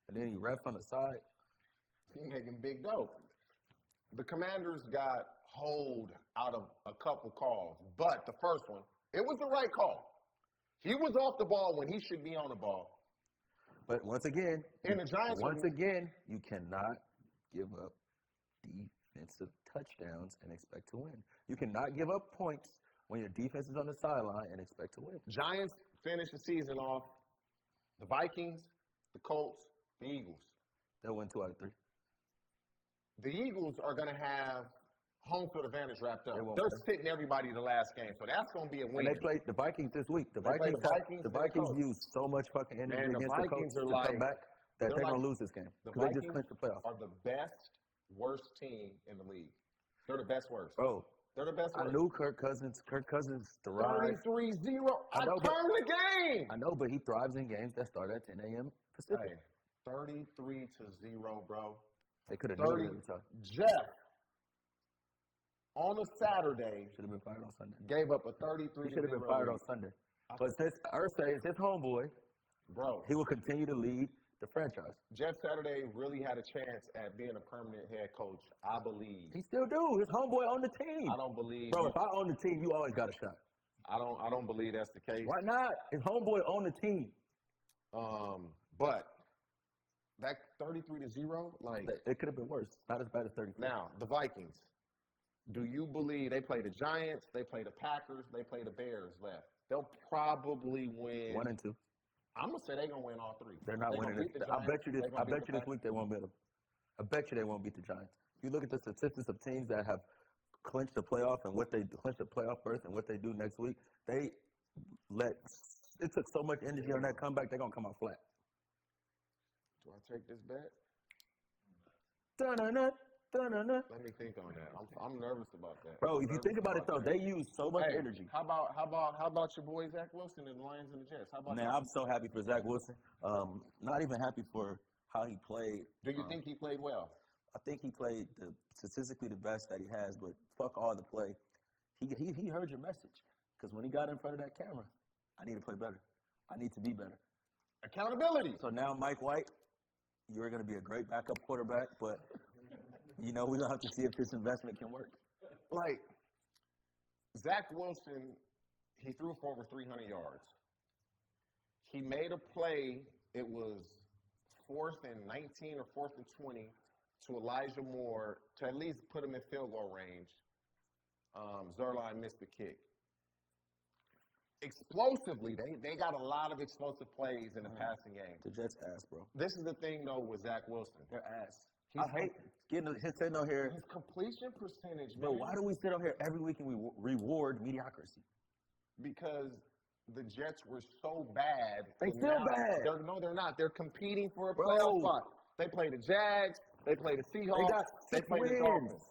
and then he refs on the side. He's making big dough. The Commanders got hold out of a couple calls, but the first one, it was the right call. He was off the ball when he should be on the ball. But once again, you cannot give up defensive touchdowns and expect to win. You cannot give up points when your defense is on the sideline and expect to win. Giants finished the season off. The Vikings, the Colts, the Eagles. They'll win 2 out of 3. The Eagles are going to have home field advantage wrapped up. They They're sitting everybody the last game, so that's going to be a win. And they played the Vikings this week. The They played Vikings used so much fucking energy Man, the against the Vikings Colts are to like- come back that they're like- going to lose this game. The They just Vikings clinched the playoffs. are the best, worst team in the league. They're the best worst. Bro, They're the best I worst. knew Kirk Cousins thrived. 33-0. I I know, but- turned the game. I know, but he thrives in games that start at 10 a.m. Pacific. Hey, 33-0, bro. They could have 30. knew it every time. Jeff, on a Saturday, Should have been fired on Sunday. gave up a 33-0. He should have been fired on Sunday. But since Irsay is his homeboy, Bro, he will continue to lead the franchise. Jeff Saturday really had a chance at being a permanent head coach, I believe. He still do. His homeboy on the team. I don't believe. Bro, if I own the team, you always got a shot. I don't believe that's the case. Why not? His homeboy on the team. But that 33-0, like It could have been worse. Not as bad as 33. now the Vikings. Do you believe they play the Giants? They play the Packers. They play the Bears left. They'll probably win 1 and 2. I'm gonna say they're gonna win all 3. They're not They gonna winning beat this. the I bet you Giants. this. I bet you this week they won't beat them. I bet you they won't beat the Giants. If you look at the statistics of teams that have clinched the playoff and what they clinched the playoff berth and what they do next week, it took so much energy on that comeback. They're gonna come out flat. Do I take this bet? Dun-dun-dun, Dun-dun-dun. Let me think on that. I'm nervous about that. Bro, I'm if you nervous think about it, though, that. they use so much Hey, energy. how about your boy Zach Wilson and the Lions and the Jets? How about Man, that? I'm so happy for Zach Wilson. Not even happy for how he played. Do you think he played well? I think he played statistically the best that he has, but fuck all the play. He heard your message. Because when he got in front of that camera, I need to play better. I need to be better. Accountability. So now, Mike White, you're going to be a great backup quarterback, but, we're going to have to see if this investment can work. Like, Zach Wilson, he threw for over 300 yards. He made a play, it was 4th and 19 or 4th and 20 to Elijah Moore to at least put him in field goal range. Zerline missed the kick. Explosively, they got a lot of explosive plays in the passing game. The Jets' ass, bro. This is the thing, though, with Zach Wilson. Their ass. I hate getting sitting on here. His completion percentage, man. But why do we sit on here every week and we reward mediocrity? Because the Jets were so bad. They and still now bad. They're not. They're competing for a Bro. playoff spot. They play the Jags. They play the Seahawks. They got They 6 play the wins. Dolphins.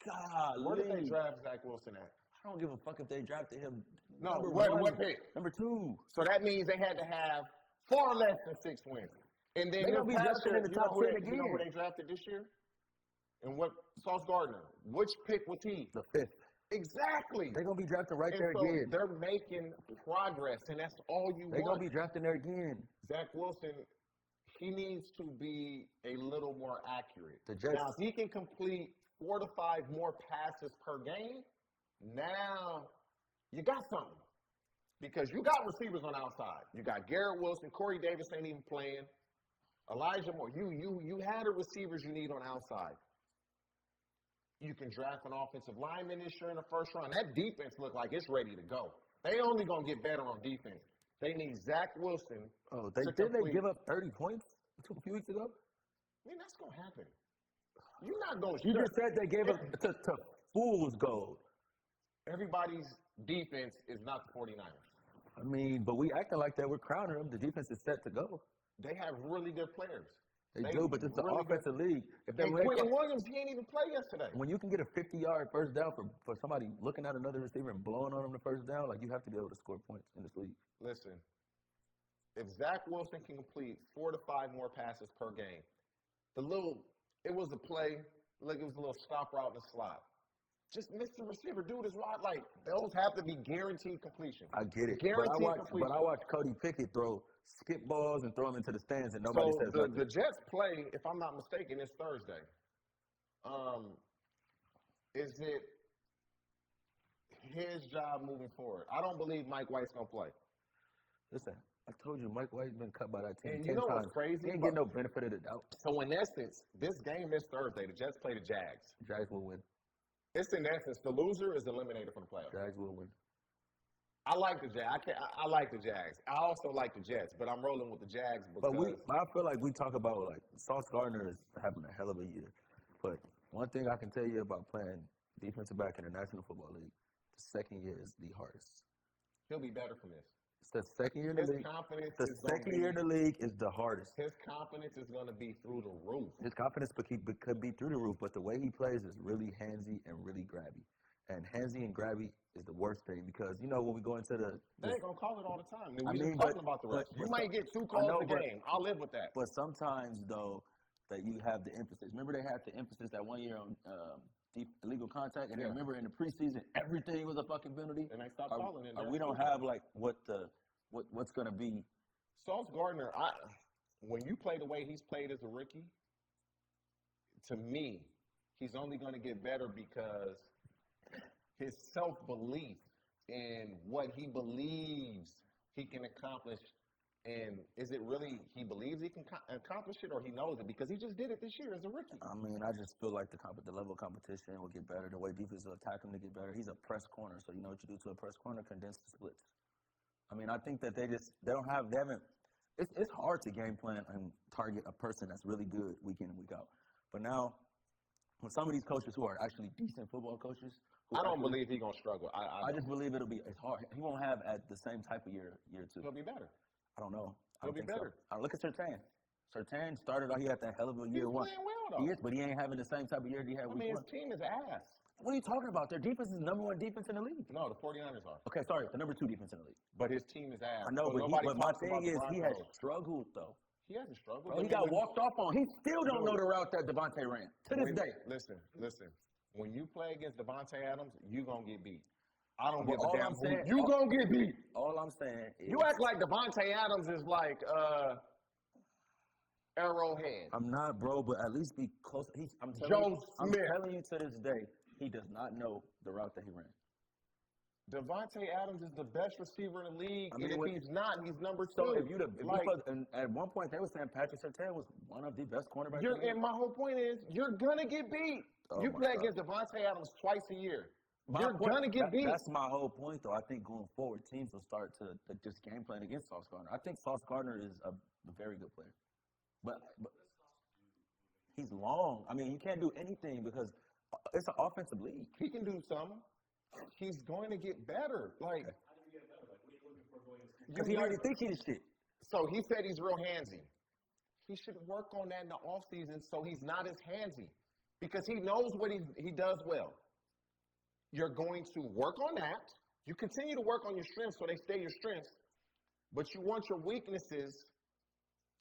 God, Where did they draft Zach Wilson at? I don't give a fuck if they drafted him. No, number what one. pick? Number 2. So that means they had to have far less than 6 wins. And then They gonna be drafted in the top 10 You know who again. they drafted this year? And what? Sauce Gardner. Which pick was he? The 5th. Exactly. They're going to be drafted right And there so again. they're making progress, and that's all you They're want. going to be drafted there again. Zach Wilson, he needs to be a little more accurate. The Jets- Now, if he can complete 4 to 5 more passes per game, now you got something. Because you got receivers on the outside. You got Garrett Wilson, Corey Davis ain't even playing. Elijah Moore. You had the receivers you need on the outside. You can draft an offensive lineman this year in the first round. That defense look like it's ready to go. They only gonna get better on defense. They need Zach Wilson. Oh, to didn't they complete- give up 30 points a few weeks ago? I mean, that's gonna happen. You're not gonna. You just said they gave up to fool's gold. Everybody's defense is not the 49ers. I mean, but we acting like that. We're crowning them. The defense is set to go. They have really good players. They do, but it's the really offensive league. If they And Quentin Williams, he ain't even play yesterday. when you can get a 50-yard first down for somebody looking at another receiver and blowing on them the first down, like you have to be able to score points in this league. Listen, if Zach Wilson can complete 4 to 5 more passes per game, it was a play, like it was a little stop route in the slot. Just miss the receiver. Dude is wide. Like, those have to be guaranteed completion. I get it. Guaranteed But completion. I watched Cody Pickett throw skip balls and throw them into the stands, and nobody So says the nothing. Jets play, if I'm not mistaken, is Thursday. Is it his job moving forward? I don't believe Mike White's gonna play. Listen, I told you Mike White's been cut by that team And 10 you know times. what's crazy? He ain't getting no benefit of the doubt. So in essence, this game is Thursday. The Jets play the Jags. Jags will win. It's in essence, the loser is eliminated from the playoffs. Jags will win. I like the Jags. I like the Jags. I also like the Jets, but I'm rolling with the Jags because But I feel like we talk about, like, Sauce Gardner is having a hell of a year. But one thing I can tell you about playing defensive back in the National Football League, the second year is the hardest. he'll be better from this. It's the second year in the His league. confidence The is gonna second year in the league is the hardest. His confidence is going to be through the roof. His confidence could be through the roof, but the way he plays is really handsy and really grabby. And handsy and grabby is the worst thing because, you know, when we go into They ain't going to call it all the time. I We mean, just talking but- about the but- rest. You but- might get 2 I calls know, a but- game. I'll live with that. But sometimes, though, that you have the emphasis. Remember they had the emphasis that 1 year on deep illegal contact? And Yeah. then remember in the preseason, everything was a fucking penalty? And they stopped calling it. We don't have, like, what's going to be. Sauce Gardner, when you play the way he's played as a rookie, to me, he's only going to get better because his self-belief in what he believes he can accomplish. And is it really he believes he can accomplish it or he knows it? Because he just did it this year as a rookie. I mean, I just feel like the level of competition will get better. The way defense will attack him to get better. He's a press corner, so you know what you do to a press corner? Condense the splits. I mean, I think that they haven't. It's hard to game plan and target a person that's really good week in and week out. But now, with some of these coaches who are actually decent football coaches, I don't believe he's going to struggle. I just believe it's hard. He won't have at the same type of year 2. He'll be better. I don't know. He'll be better. So. Look at Sertan. Surtain started out, he had that hell of a He's year one. playing well, though. He is, but he ain't having the same type of year he had I week mean, one. his team is ass. What are you talking about? Their defense is the number one defense in the league. No, the 49ers are. Okay, sorry, the number 2 defense in the league. But his team is ass. I know, So but my talks thing about the is he has Broncos. struggled, though. He hasn't struggled. Bro, he got walked off on. He still don't know the route that Devontae ran to this day. Listen. When you play against Devontae Adams, you going to get beat. I don't give Well, a damn I'm saying- you going to get beat. All I'm saying is You act like Devontae Adams is like Arrowhead. I'm not, bro, but at least be close. I'm Joe I'm Smith. telling you to this day, he does not know the route that he ran. Devontae Adams is the best receiver in the league, I mean, and if what- he's not, he's number 2. So if you Like, and at one point they were saying Patrick Surtain was one of the best cornerbacks. you're, in the league. and my whole point is, you're gonna get beat. Oh You my play God. against Devontae Adams twice a year. My You're point- gonna get beat. That's my whole point, though. I think going forward, teams will start to just game plan against Sauce Gardner. I think Sauce Gardner is a very good player, but he's long. I mean, you can't do anything because it's an offensive league. He can do something. He's going to get better. Like, How do you get better? Like, what are you looking for going into season? Because he already thinks he's shit. So he said he's real handsy. He should work on that in the offseason so he's not as handsy because he knows what he does well. You're going to work on that. You continue to work on your strengths so they stay your strengths, but you want your weaknesses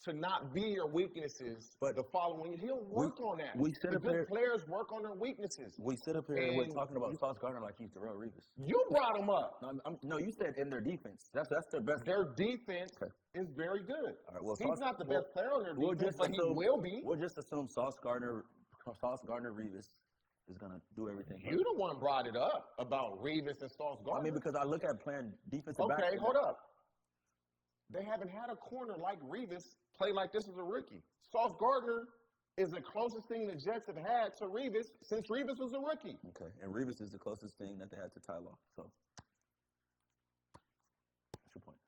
to not be your weaknesses But the following year. He'll work on that. we sit The up here- good players work on their weaknesses. We sit up here and we're And talking about Sauce Gardner like he's Darrell Revis. You brought him up. No, you said in their defense. That's their best. Their defense Okay. is very good. All right, well, He's not the best player on their we'll defense, just but he assume- will be. We'll just assume Sauce Gardner Revis is gonna do everything. You the one brought it up about Revis and Sauce Gardner. I mean, because I look at playing defensive back. Okay, hold up. They haven't had a corner like Revis play like this as a rookie. Sauce Gardner is the closest thing the Jets have had to Revis since Revis was a rookie. Okay, and Revis is the closest thing that they had to Ty Law. So, what's your point?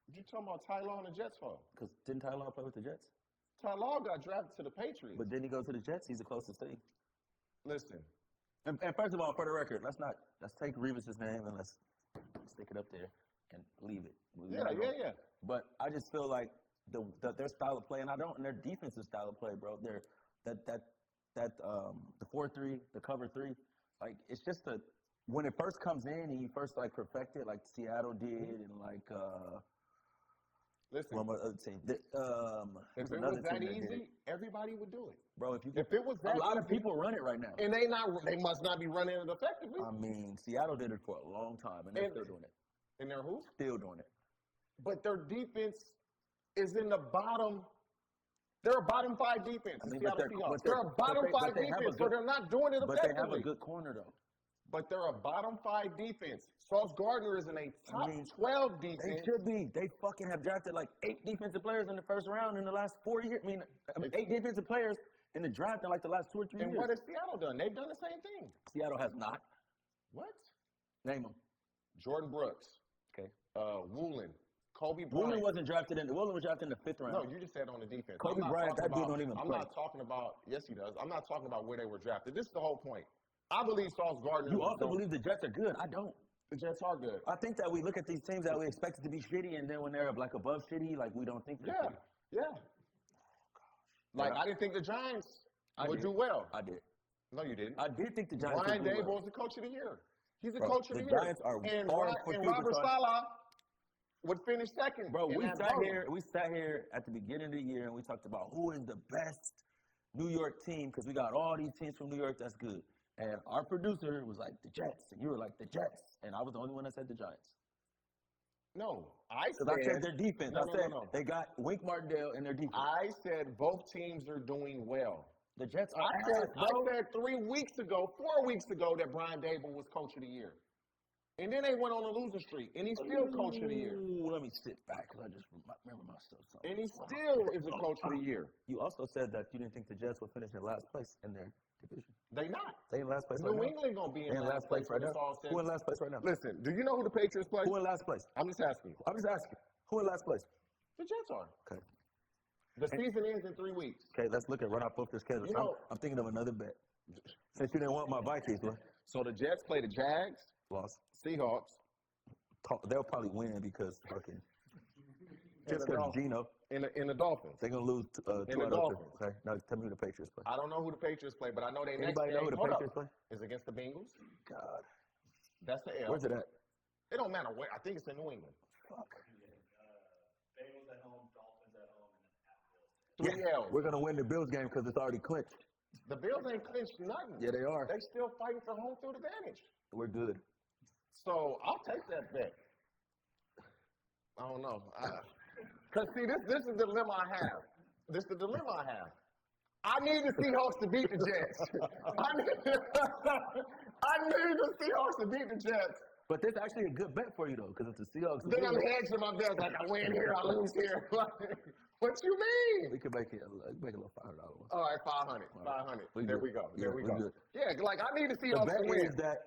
What you talking about Ty Law and the Jets for? Because didn't Ty Law play with the Jets? Ty Law got drafted to the Patriots. But didn't he go to the Jets? He's the closest thing. Listen, And first of all, for the record, let's take Revis's name and let's stick it up there and leave it. yeah. But I just feel like their style of play, and their defensive style of play, bro. The 4-3, the cover 3, like it's just when it first comes in and you first like perfect it, like Seattle did, and like Listen, one more other team. if There's it another was that team that did easy, it. everybody would do it. Bro. If it was that a lot of easy- people run it right now. And they must not be running it effectively. I mean, Seattle did it for a long time, and they're And- still doing it. And they're who? Still doing it. But their defense is in the bottom. They're a bottom 5 defense. I the mean, Seattle but Seahawks. they're- They're a bottom but 5 they have a defense, so good- they're not doing it But they have effectively. a good corner though. But they're a bottom 5 defense. Sauce Gardner is in a top mean, 12 They defense. should be. They fucking have drafted like 8 defensive players in the first round in the last 4 years. I mean, 8 defensive players in the draft in like the last 2 or 3 And years. what has Seattle done? They've done the same thing. Seattle has not. What? Name them. Jordan Brooks. Okay. Woolen. Kobe Woolen Bryant. was drafted in the 5th round. No, you just said on the defense. Kobe I'm not Bryant, talking that dude about- don't even I'm play. not talking about, yes, he does. I'm not talking about where they were drafted. This is the whole point. I believe Sauce Gardner. You also believe the Jets are good. I don't. the Jets are good. I think that we look at these teams that we expect it to be shitty, and then when they're like above shitty, like we don't think they're Yeah, shitty. yeah. Like, Yeah. I didn't think the Giants I would did. do well. I did. No, you didn't. I did think the Giants Brian would do Dable well. was the coach of the year. He's the Bro, coach of the the year. Giants are and far Ro- for and future Robert trying- Saleh would finish second. Bro, in we that sat voting. here at the beginning of the year and we talked about who is the best New York team because we got all these teams from New York that's good. And our producer was like the Jets, and you were like the Jets, and I was the only one that said the Giants. No, I Because I said said their defense. No, I no, said no. they got Wink Martindale in their defense. I said both teams are doing well. The Jets are I said, ass, bro. 4 weeks ago that Brian Dable was coach of the year. And then they went on a losing streak, and he's still coach of the year. Ooh, let me sit back because I just remember myself. And he still is the coach of the year. You also said that you didn't think the Jets would finish in last place in their division. They not. They in last place right New now. England gonna be They in last place right when now. it's all said. Who in last place right now? Listen, do you know who the Patriots play? Who in last place? I'm just asking you. I'm just asking. Who in last place? The Jets are. Okay. The season ends in 3 weeks. Okay, let's look at run off their schedule. You know- I'm thinking of another bet. Since you didn't want my Vikings, bro. So the Jets play the Jags, Lost. Seahawks, They'll probably win because fucking and just the because Dolphins. Gino. In the Dolphins. They're going to lose two In the out of Dolphins. two. Okay. Now, tell me who the Patriots play. I don't know who the Patriots play, but I know they next Anybody know game. who the Patriots play? Is against the Bengals. God. That's the L. Where's it at? It don't matter where. I think it's in New England. Fuck. Bengals at home, Dolphins at home, and then at Bills. 3 L's. We're going to win the Bills game because it's already clinched. The Bills ain't clinched nothing. Yeah, they are. They still fighting for home field advantage. We're good. So I'll take that bet. I don't know. Because, see, this is the dilemma I have. This is the dilemma I have. I need the Seahawks to beat the Jets. I need the Seahawks to beat the Jets. But that's actually a good bet for you, though, because if the Seahawks Then I'm hedging my bets like I win here, I lose here. What you mean? we could make it a little $500 one. All right, 500. 500. There we go. There we go. Good. Yeah, like I need the The Seahawks bet to win. is that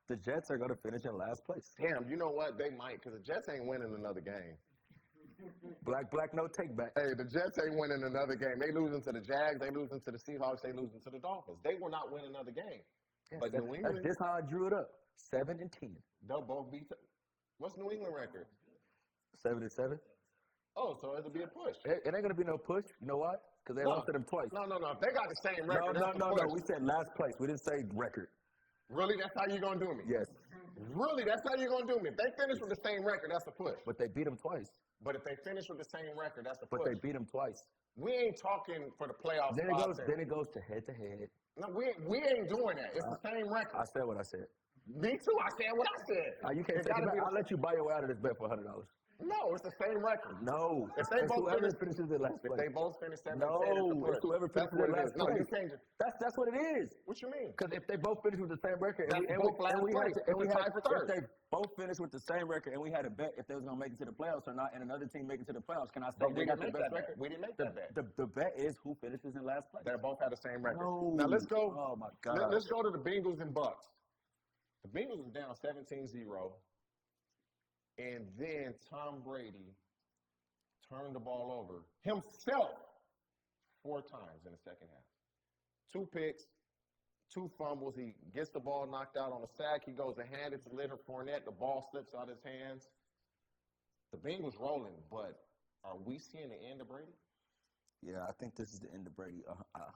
the Jets are going to finish in last place. Damn, you know what? They might, because the Jets ain't winning another game. Black, no take back. Hey, the Jets ain't winning another game. They losing to the Jags. They losing to the Seahawks. They losing to the Dolphins. They will not win another game. But New That's England, just how I drew it up. 7-10. they'll both beat. What's New England record? 7-7. Oh, so it'll be a push. It ain't gonna be no push. You know why? Because they No. lost to them twice. No. If they got the same record, No. that's the push. We said last place. We didn't say record. Really? That's how you gonna do me? Yes, Really? That's how you gonna do me? If they finish with the same record, that's a push. but they beat them twice. But if they finish with the same record, that's a push. But they beat them twice. We ain't talking for the playoffs. Then it goes to head to head. No, we ain't doing that. It's the same record. I said what I said. Me too. I said what I said. You can't It take gotta it back. be the- I'll let you buy your way out of this bet for $100. No, it's the same record. No. If they It's both whoever finish- finishes in last If place. they both finish 7-10, No, it's it's whoever That's finishes what in it last is. No, place. you can't just. That's what it is. What you mean? Because if they both finish with the same record, That's both last place. and we It's a tie had for third. if they both finished with the same record, and we had a bet if they was gonna make it to the playoffs or not, and another team make it to the playoffs, can I say But they we got didn't the make best that record? bet. We didn't make that bet. The bet is who finishes in last place. They both had the same record. No. Now let's go. Oh my God. Let's go to the Bengals and Bucks. The Bengals is down 17-0, and then Tom Brady turned the ball over himself 4 times in the second half. 2 picks, 2 fumbles. He gets the ball knocked out on a sack. He goes to hand it to Leonard Fournette. The ball slips out of his hands. The Bengals rolling, but are we seeing the end of Brady? Yeah, I think this is the end of Brady.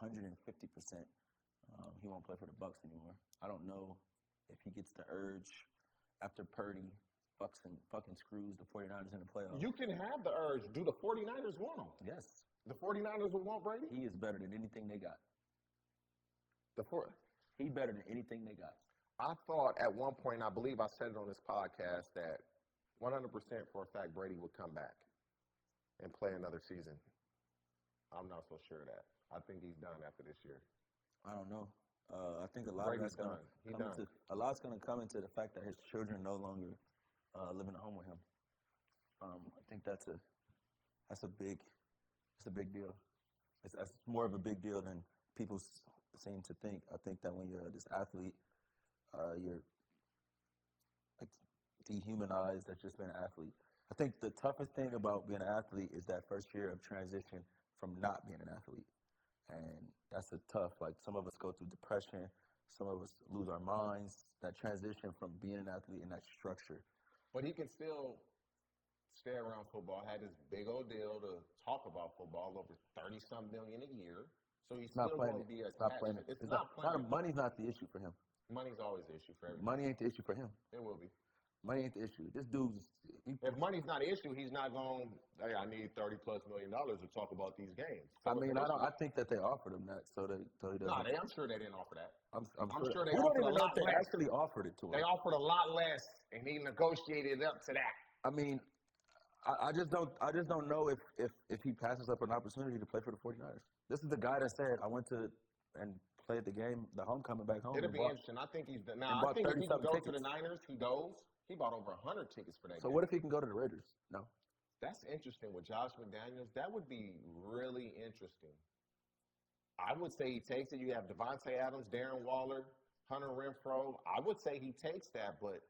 150%. He won't play for the Bucks anymore. I don't know if he gets the urge after Purdy fucking screws the 49ers in the playoffs. You can have the urge. Do the 49ers want him? Yes, The 49ers will want Brady? he is better than anything they got. He better than anything they got. I thought at one point, I believe I said it on this podcast, that 100% for a fact Brady would come back and play another season. I'm not so sure of that. I think he's done after this year. I don't know. I think a lot Brady's of that's going done. He to done. a lot's going to come into the fact that his children no longer living at home with him. I think that's a big deal. It's more of a big deal than people seem to think. I think that when you're this athlete, you're like dehumanized as just being an athlete. I think the toughest thing about being an athlete is that first year of transition from not being an athlete. And that's tough. Like, some of us go through depression. Some of us lose our minds. That transition from being an athlete and that structure. But he can still stay around football, had this big old deal to talk about football, over 30-some million a year. So he's Not still playing going to be it. It's not playing it. It's not playing. Money's not the issue for him. Money's always the issue for everybody. Money ain't the issue for him. It will be. Money ain't the issue. This dude's. If money's not an issue, he's not going, hey, I need $30+ million to talk about these games. I mean, I think that they offered him that, so he doesn't. No, I'm sure they didn't offer that. I'm sure they we don't offered a even know lot if they less. actually offered it to him. They offered a lot less, and he negotiated up to that. I mean, I just don't know if he passes up an opportunity to play for the 49ers. This is the guy that said, I went to and played the game, the homecoming back home. It'll be interesting. I think he's and now. I bought think if he can 30-something go to the tickets. Niners, he goes. He bought over 100 tickets for that. So game. what if he can go to the Raiders? No. That's interesting with Josh McDaniels. That would be really interesting. I would say he takes it. You have Devontae Adams, Darren Waller, Hunter Renfrow. I would say he takes that, but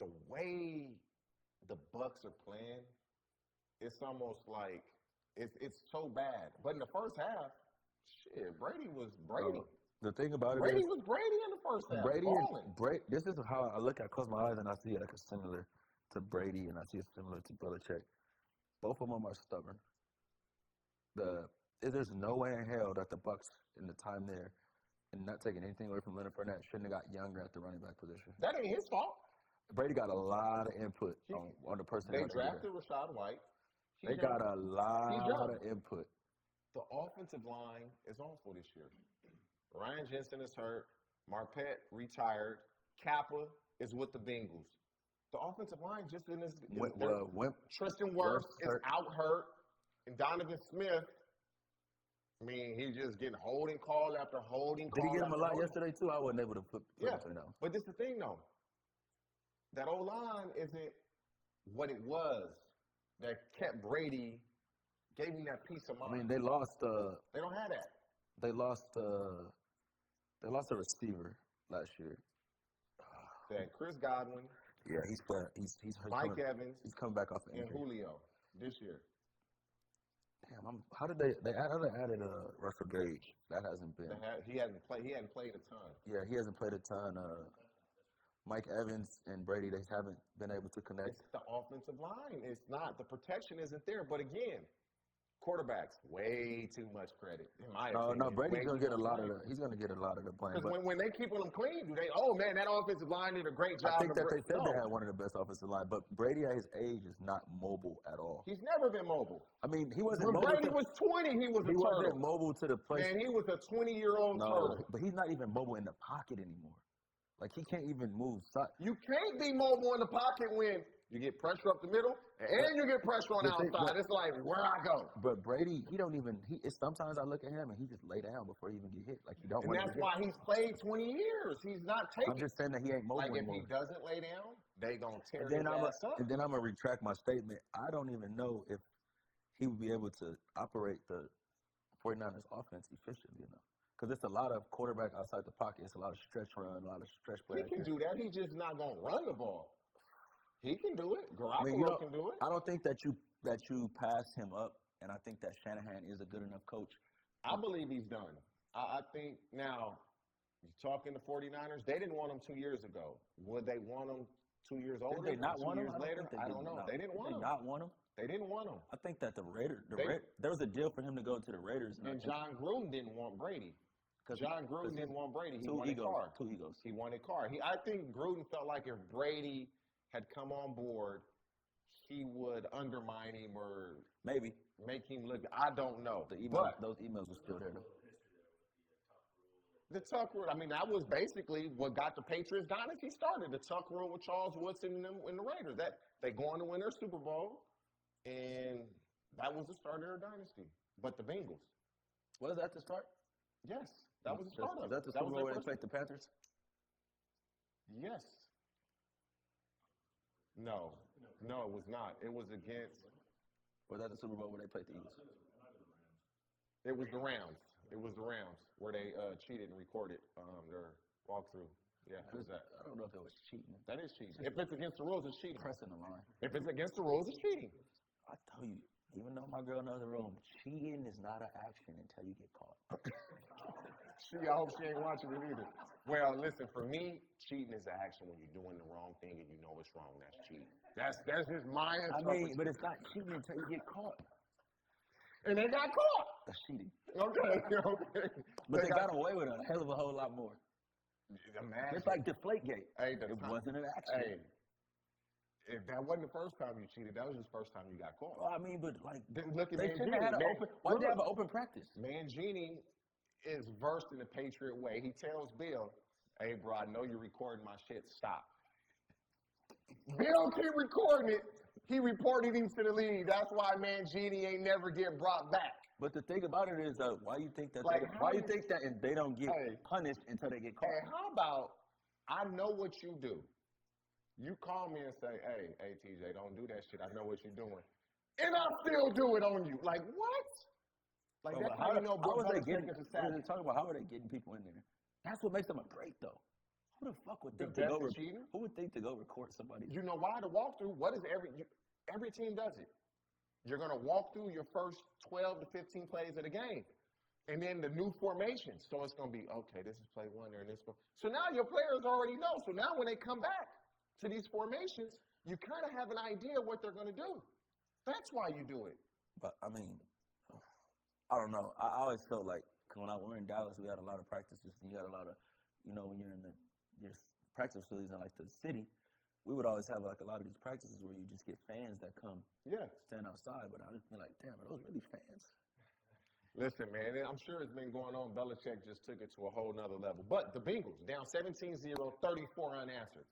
the way the Bucks are playing, it's almost like it's so bad. But in the first half, shit, Brady was Brady. The thing about it Brady is, was Brady in the first half. Brady. This is how I close my eyes and I see it like a similar to Brady and I see it similar to Belichick. Both of them are stubborn. there's no way in hell that the Bucs in the time there and not taking anything away from Leonard Fournette shouldn't have got younger at the running back position. That ain't his fault. Brady got a lot of input on the person. They drafted Rachaad White. They got a lot of input. The offensive line is awful this year. Ryan Jensen is hurt. Marpet retired. Kappa is with the Bengals. The offensive line just isn't as Tristan Wirfs is out hurt. And Donovan Smith, I mean, he's just getting holding call after holding call. Did he get him a lot yesterday, too? I wasn't able to put yeah, it down. But this is the thing, though. That O-line isn't what it was that kept Brady, gave him that peace of mind. I mean, they lost. They don't have that. They lost a receiver last year. They had Chris Godwin. Yeah, he's playing. He's Mike Evans. He's coming back off the injury. And Julio this year. Damn, how did they added Russell Gage? That hasn't been. He hadn't played a ton. Yeah, he hasn't played a ton. Mike Evans and Brady, they haven't been able to connect. It's the offensive line. It's not. The protection isn't there. But again, quarterbacks, way too much credit. In my opinion. No, Brady's gonna get a lot of the. He's gonna get a lot of the blame. Because when they keeping them clean, do they? Oh man, that offensive line did a great job. I think that they said they had one of the best offensive line, but Brady at his age is not mobile at all. He's never been mobile. I mean, he wasn't. When Brady was 20, he was a turtle. Wasn't mobile to the place. Man, he was a 20-year-old turtle. But he's not even mobile in the pocket anymore. Like he can't even move. You can't be mobile in the pocket when you get pressure up the middle and you get pressure on the outside. It's like, where I go? But Brady, he don't even. Sometimes I look at him and he just lay down before he even get hit. Like he don't. And that's why he's played 20 years. He's not taking. I'm just saying that he ain't mobile anymore. If he doesn't lay down, they gonna tear his ass up. And then I'm gonna retract my statement. I don't even know if he would be able to operate the 49ers offense efficiently enough. Because it's a lot of quarterback outside the pocket. It's a lot of stretch run, a lot of stretch play. He can do that. He's just not going to run the ball. He can do it. Garoppolo can do it. I don't think that you pass him up, and I think that Shanahan is a good enough coach. I believe he's done. I think now, you're talking to 49ers, they didn't want him 2 years ago. Would they want him 2 years older? Did they not want him? Years later? I don't know. They didn't want him. Not want him? They didn't want him. I think that there was a deal for him to go to the Raiders. And John Gruden didn't want Brady. John Gruden didn't want Brady. He wanted Carr. Two egos. He wanted Carr. I think Gruden felt like if Brady had come on board, he would undermine him or maybe make him look. I don't know. Those emails were still there, though. The Tuck rule. I mean, that was basically what got the Patriots dynasty started. The Tuck rule with Charles Woodson and the Raiders. That they going to win their Super Bowl, and that was the start of their dynasty. But the Bengals. Was that the start? Yes. That was the start of it. Was that the Super Bowl where they played the Panthers? Yes. No, it was not. It was against. Was that the Super Bowl where they played the Eagles? It was the Rams. It was the Rams where they cheated and recorded their walkthrough. Yeah, it was that. I don't know if it was cheating. That is cheating. If it's against the rules, it's cheating. Pressing the line. If it's against the rules, it's cheating. I tell you, even though my girl knows the rule, cheating is not an action until you get caught. I hope she ain't watching it either. Well, listen, for me, cheating is an action when you're doing the wrong thing and you know it's wrong. That's cheating. That's just my interpretation. But it's not cheating until you get caught. And they got caught. That's cheating. Okay. But they got away with a hell of a whole lot more. Imagine. It's like Deflategate. Hey, it wasn't an action. Hey, if that wasn't the first time you cheated, that was just the first time you got caught. Well, I mean, but like, look at they shouldn't have had an open. Why did they have an open practice? Mangini is versed in the Patriot way. He tells Bill, "Hey, bro, I know you're recording my shit. Stop." Bill keep recording it. He reported him to the league. That's why Mangini ain't never get brought back. But the thing about it is, why you think that? And they don't get punished until they get caught? Hey, how about I know what you do. You call me and say, hey, TJ, don't do that shit. I know what you're doing. And I still do it on you. Like, what? Like, that's how you know Belichick is a savage. Talking about how are they getting people in there? That's what makes them a great, though. Who the fuck would think to go record somebody? You know why? The walkthrough, every team does it. You're going to walk through your first 12 to 15 plays of the game. And then the new formation. So it's going to be, okay, this is play one there and this one. So now your players already know. So now when they come back to these formations, you kind of have an idea what they're going to do. That's why you do it. But, I mean, I don't know. I always felt like 'cause when we were in Dallas, we had a lot of practices, and you had a lot of, when you're in your practice facilities in like the city, we would always have like a lot of these practices where you just get fans that come stand outside. But I just feel like, damn, are those really fans? Listen, man, I'm sure it's been going on. Belichick just took it to a whole nother level. But the Bengals, down 17-0, 34 unanswered.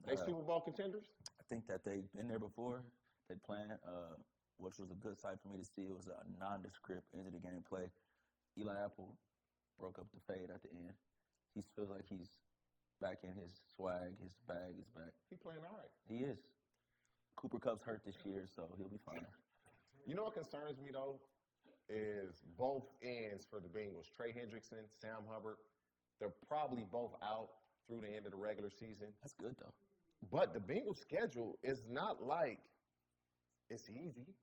They Super Bowl contenders? I think that they've been there before. They planned, which was a good sight for me to see. It was a nondescript end of the game play. Eli Apple broke up the fade at the end. He feels like he's back in his swag, his bag is back. He's playing all right. He is. Cooper Kupp's hurt this year, so he'll be fine. You know what concerns me, though, is both ends for the Bengals. Trey Hendrickson, Sam Hubbard, they're probably both out through the end of the regular season. That's good, though. But the Bengals' schedule is not like it's easy.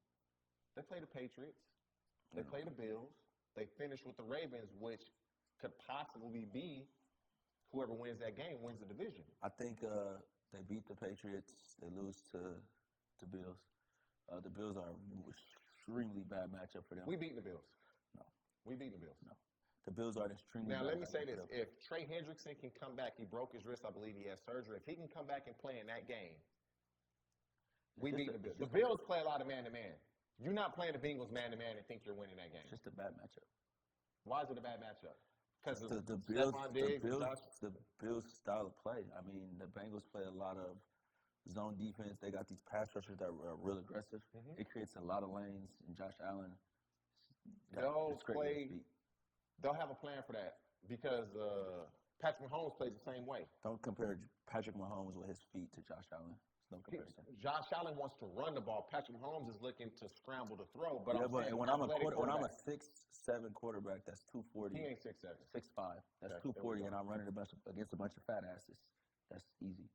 They play the Patriots. They play the Bills. They finish with the Ravens, which could possibly be whoever wins that game wins the division. I think they beat the Patriots. They lose to Bills. The Bills are an extremely bad matchup for them. We beat the Bills. No. We beat the Bills. No. The Bills are an extremely Now, bad let me say matchup this. If Trey Hendrickson can come back, he broke his wrist. I believe he had surgery. If he can come back and play in that game, we beat the Bills. The Bills play a lot of man-to-man. You're not playing the Bengals man-to-man and think you're winning that game. It's just a bad matchup. Why is it a bad matchup? Because the Bills style of play. I mean, the Bengals play a lot of zone defense. They got these pass rushers that are real aggressive. Mm-hmm. It creates a lot of lanes. And Josh Allen, they'll have a plan for that because Patrick Mahomes plays the same way. Don't compare Patrick Mahomes with his feet to Josh Allen. No comparison. Josh Allen wants to run the ball. Patrick Mahomes is looking to scramble to throw. But when I'm a 6'7" quarterback, that's 240. He ain't 6'7". 6'5". That's 240, and I'm running against a bunch of fat asses. That's easy.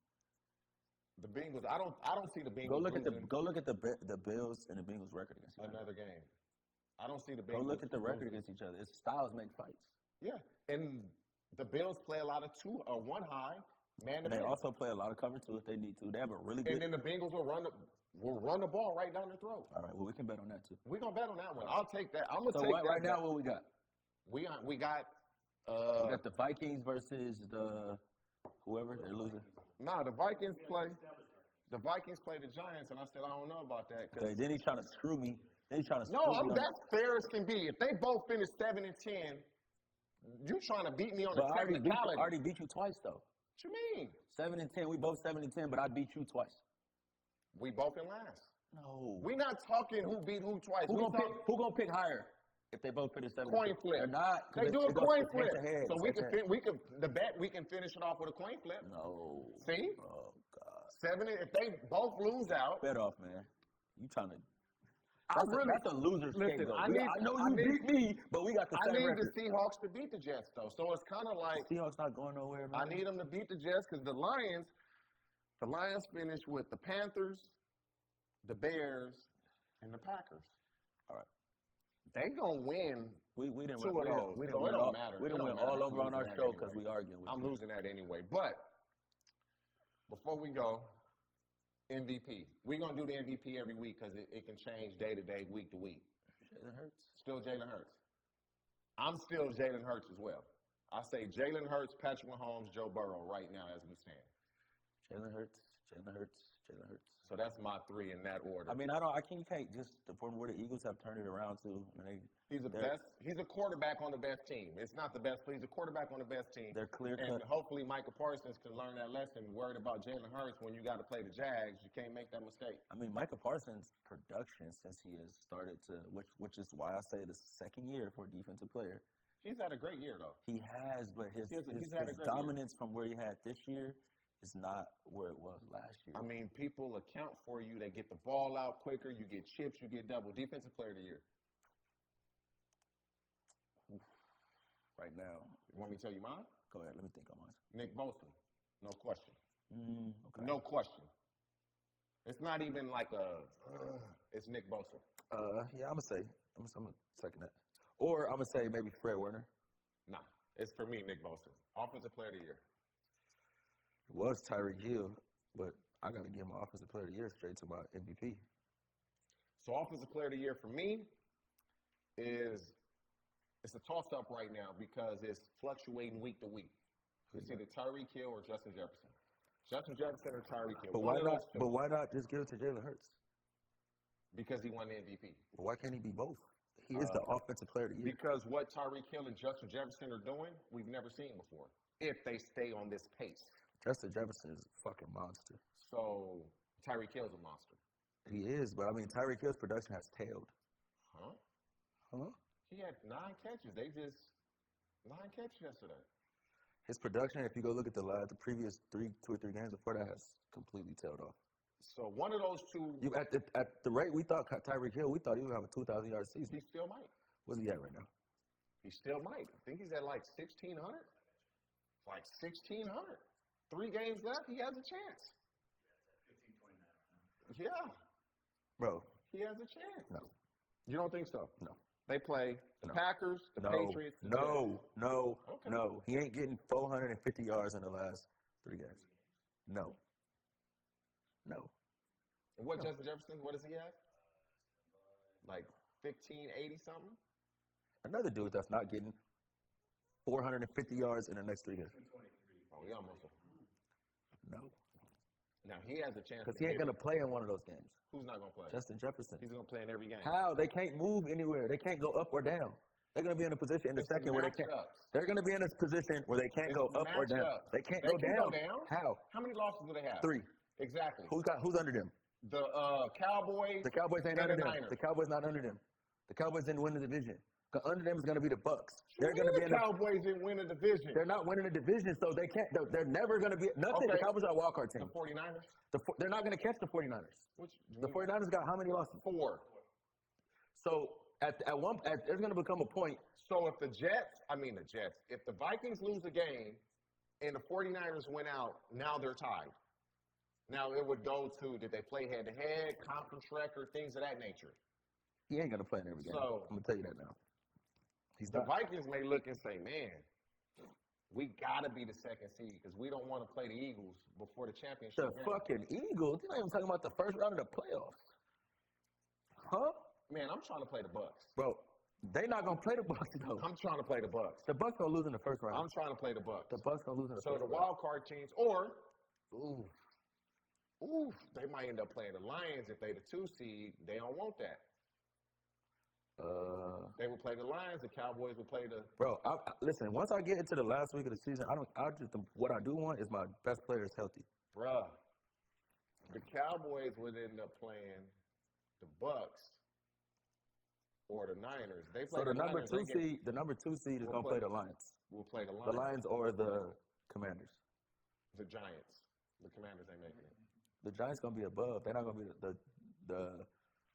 The Bengals, I don't see the Bengals. Go look at the Bills and the Bengals record against each other. Another game. I don't see the Bengals. Go look at the record against each other. It's styles make fights. Yeah, and the Bills play a lot of one high. Man, they also play a lot of cover two if they need to. They have a really good. And then the Bengals will run the ball right down their throat. All right, well we can bet on that too. We're gonna bet on that one. I'll take that. I'm gonna take that. So right now, what we got? We got the Vikings versus the whoever they're losing. Nah, the Vikings play the Giants, and I said I don't know about that. Okay, then he's trying to screw me. That's fair as can be. If they both finish 7-10, you trying to beat me on the technicality. I already beat you twice though. What you mean? 7-10. We both 7-10, but I beat you twice. We both in last. No. We're not talking who beat who twice. Who gonna pick higher if they both finish 7-10? Coin flip. They're not. They do a coin flip. So we can finish it off with a coin flip. No. See? Oh God. 7. If they both lose out. Bet off, man. You trying to? That's a loser scapegoat. I know you beat me, but we got the same record. I need the Seahawks to beat the Jets, though. So it's kind of like the Seahawks not going nowhere, man. I need them to beat the Jets because the Lions finished with the Panthers, the Bears, and the Packers. All right. They gonna win. We didn't two win. of those. We didn't win all. We didn't win all over on our show because we arguing. I'm losing that anyway. But before we go. MVP. We're going to do the MVP every week because it can change day to day, week to week. Jalen Hurts. Still Jalen Hurts. I'm still Jalen Hurts as well. I say Jalen Hurts, Patrick Mahomes, Joe Burrow right now as we stand. Jalen Hurts. So that's my 3 in that order. I mean, you can't just from where the Eagles have turned it around to. He's a quarterback on the best team. It's not the best, but he's a quarterback on the best team. They're clear cut. And hopefully Micah Parsons can learn that lesson. Worried about Jalen Hurts when you got to play the Jags, you can't make that mistake. I mean, Micah Parsons' production since he has started to, which is why I say the second year for a defensive player. He's had a great year though. He has, but his dominance from where he had this year is not where it was last year. I mean, people account for you. They get the ball out quicker. You get chips. You get double. Defensive player of the year. Oof. Right now. You want me to tell you mine? Go ahead. Let me think on mine. Nick Bosa. No question. Okay. No question. It's not even like it's Nick Bosa. Yeah, I'm going to second that. Or I'm going to say maybe Fred Warner. Nah. It's for me, Nick Bosa. Offensive player of the year. It was Tyreek Hill, but I got to give my offensive player of the year straight to my MVP. So offensive player of the year for me is It's a toss-up right now because it's fluctuating week to week. It's either Tyreek Hill or Justin Jefferson. Justin Jefferson or Tyreek Hill. But One why of not? those two. But why not just give it to Jalen Hurts? Because he won the MVP. But why can't he be both? He is the offensive player of the year. Because what Tyreek Hill and Justin Jefferson are doing, we've never seen before. If they stay on this pace. Justin Jefferson is a fucking monster. So Tyreek Hill's a monster. He is, but I mean, Tyreek Hill's production has tailed. Huh? Huh? He had 9 catches. 9 catches yesterday. His production, if you go look at the previous 2 or 3 games before that, has completely tailed off. So one of those two, At the rate we thought Tyreek Hill, we thought he would have a 2,000-yard season. he still might. What's he at right now? He still might. I think he's at like 1,600. Like 1,600. 3 games left, he has a chance. 15-29. Yeah, Bro, he has a chance. no. You don't think so? No. They play the No. Packers, the No, Patriots. the Jets. no, Okay. no. He ain't getting 450 yards in the last 3 games. No. No. And what Justin Jefferson, what does he have? Like 1,580 something? Another dude that's not getting 450 yards in the next 3 games. Oh, he almost. No. Now he has a chance. Because he ain't going to play in one of those games. Who's not going to play? Justin Jefferson. He's going to play in every game. How? They can't move anywhere. They can't go up or down. They're going to be in a position in the It's the second where they can't. matchups. They're going to be in a position where they can't It's go the up or down. matchups. They can't They go can down. go down. How? How many losses do they have? 3. Exactly. Who's under them? The Cowboys. The Cowboys ain't and under the them. Niners. The Cowboys not under them. The Cowboys didn't win the division. 'Cause under them is going to be the Bucks. They're They're going to be in the the. Cowboys didn't win a division. They're not winning the division, so they can't. They're never going to be nothing. The Okay. Cowboys are a wild card The team. 49ers. They're not going to catch the 49ers. Which The 49ers got how many losses? 4. So there's going to become a point. So if the Jets, if the Vikings lose a game and the 49ers win out, now they're tied. Now it would go to, did they play head-to-head, conference record, things of that nature. He ain't going to play in every game. So- I'm going to tell you that now. He's The not. Vikings may look and say, man, we got to be the second seed because we don't want to play the Eagles before the championship The game. fucking Eagles. You're not even talking about the first round of the playoffs. Huh? Man, I'm trying to play the Bucks. Bro, they not going to play the Bucks, though. I'm trying to play the Bucks. The Bucks going to lose in the first round. I'm trying to play the Bucks. The Bucks going to lose in the So first the round. wild card teams, or, they might end up playing the Lions if they the 2 seed. They don't want that. They will play the Lions. The Cowboys will play the. Bro, listen. Once I get into the last week of the season, what I do want is my best players healthy. Bruh. The Cowboys would end up playing the Bucks or the Niners. They play So the number Niners, 2 they get- seed, the number 2 seed is We'll going to play- play the Lions. will play the The Lions. Lions or the Commanders. The Giants. The Commanders ain't making it. The Giants going to be above. They're not going to be the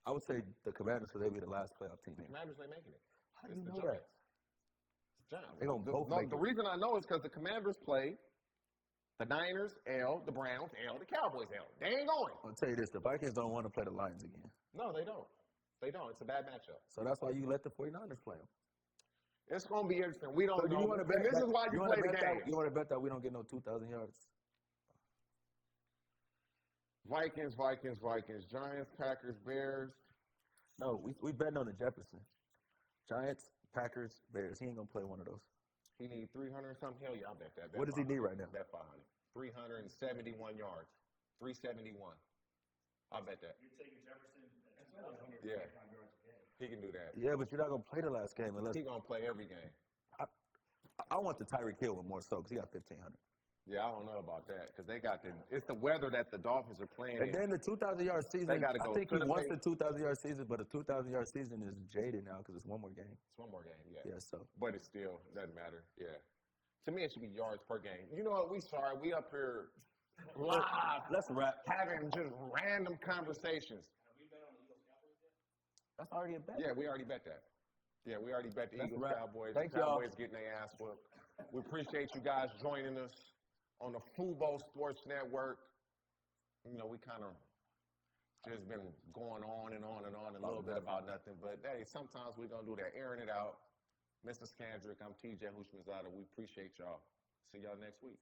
I would say the Commanders because they'll be the last playoff team. The Commanders ain't making it. How do It's you the know that? Giants. It's Giants. They gonna both make The it. reason I know is because the Commanders play the Niners L, the Browns L, the Cowboys L. They ain't going. I'll tell you this. The Vikings don't want to play the Lions again. No, they don't. They don't. It's a bad matchup. So that's why you let the 49ers play them. It's going to be interesting. We don't So do know. you want to bet And this is why you wanna play the bet game. that, you want to bet that we don't get no 2,000 yards? Vikings, Giants, Packers, Bears. No, we betting on the Jefferson. Giants, Packers, Bears. He ain't going to play one of those. He need 300 or something. Hell yeah, I'll bet that. Bet What does he 500. need right now? Bet 500. 371 yards. 371. I'll bet that. You're taking Jefferson. Yeah. He can do that. Yeah, but you're not going to play the last game unless He gonna play every game. I want the Tyreek Hill one more so because he got 1,500. Yeah, I don't know about that because they got it's the weather that the Dolphins are playing And in. then the 2,000-yard season, They gotta I go think to he the wants pace. the 2,000-yard season, but the 2,000-yard season is jaded now because it's one more game. It's one more game, yeah. Yeah, so. But it still doesn't matter. Yeah. To me, it should be yards per game. You know what? We up here live Let's wrap. having just random conversations. Have we bet on the Eagles Cowboys yet? That's already a bet. Yeah, we already bet that. Yeah, we already bet the That's Eagles, right. Cowboys. Thank the y'all. Cowboys getting their ass whooped. We appreciate you guys joining us on the Fubo Sports Network. You know, we kind of just been going on and on and on a little bit about nothing. But, hey, sometimes we're going to do that, airing it out. Mr. Scandrick, I'm TJ Houshmandzadeh. We appreciate y'all. See y'all next week.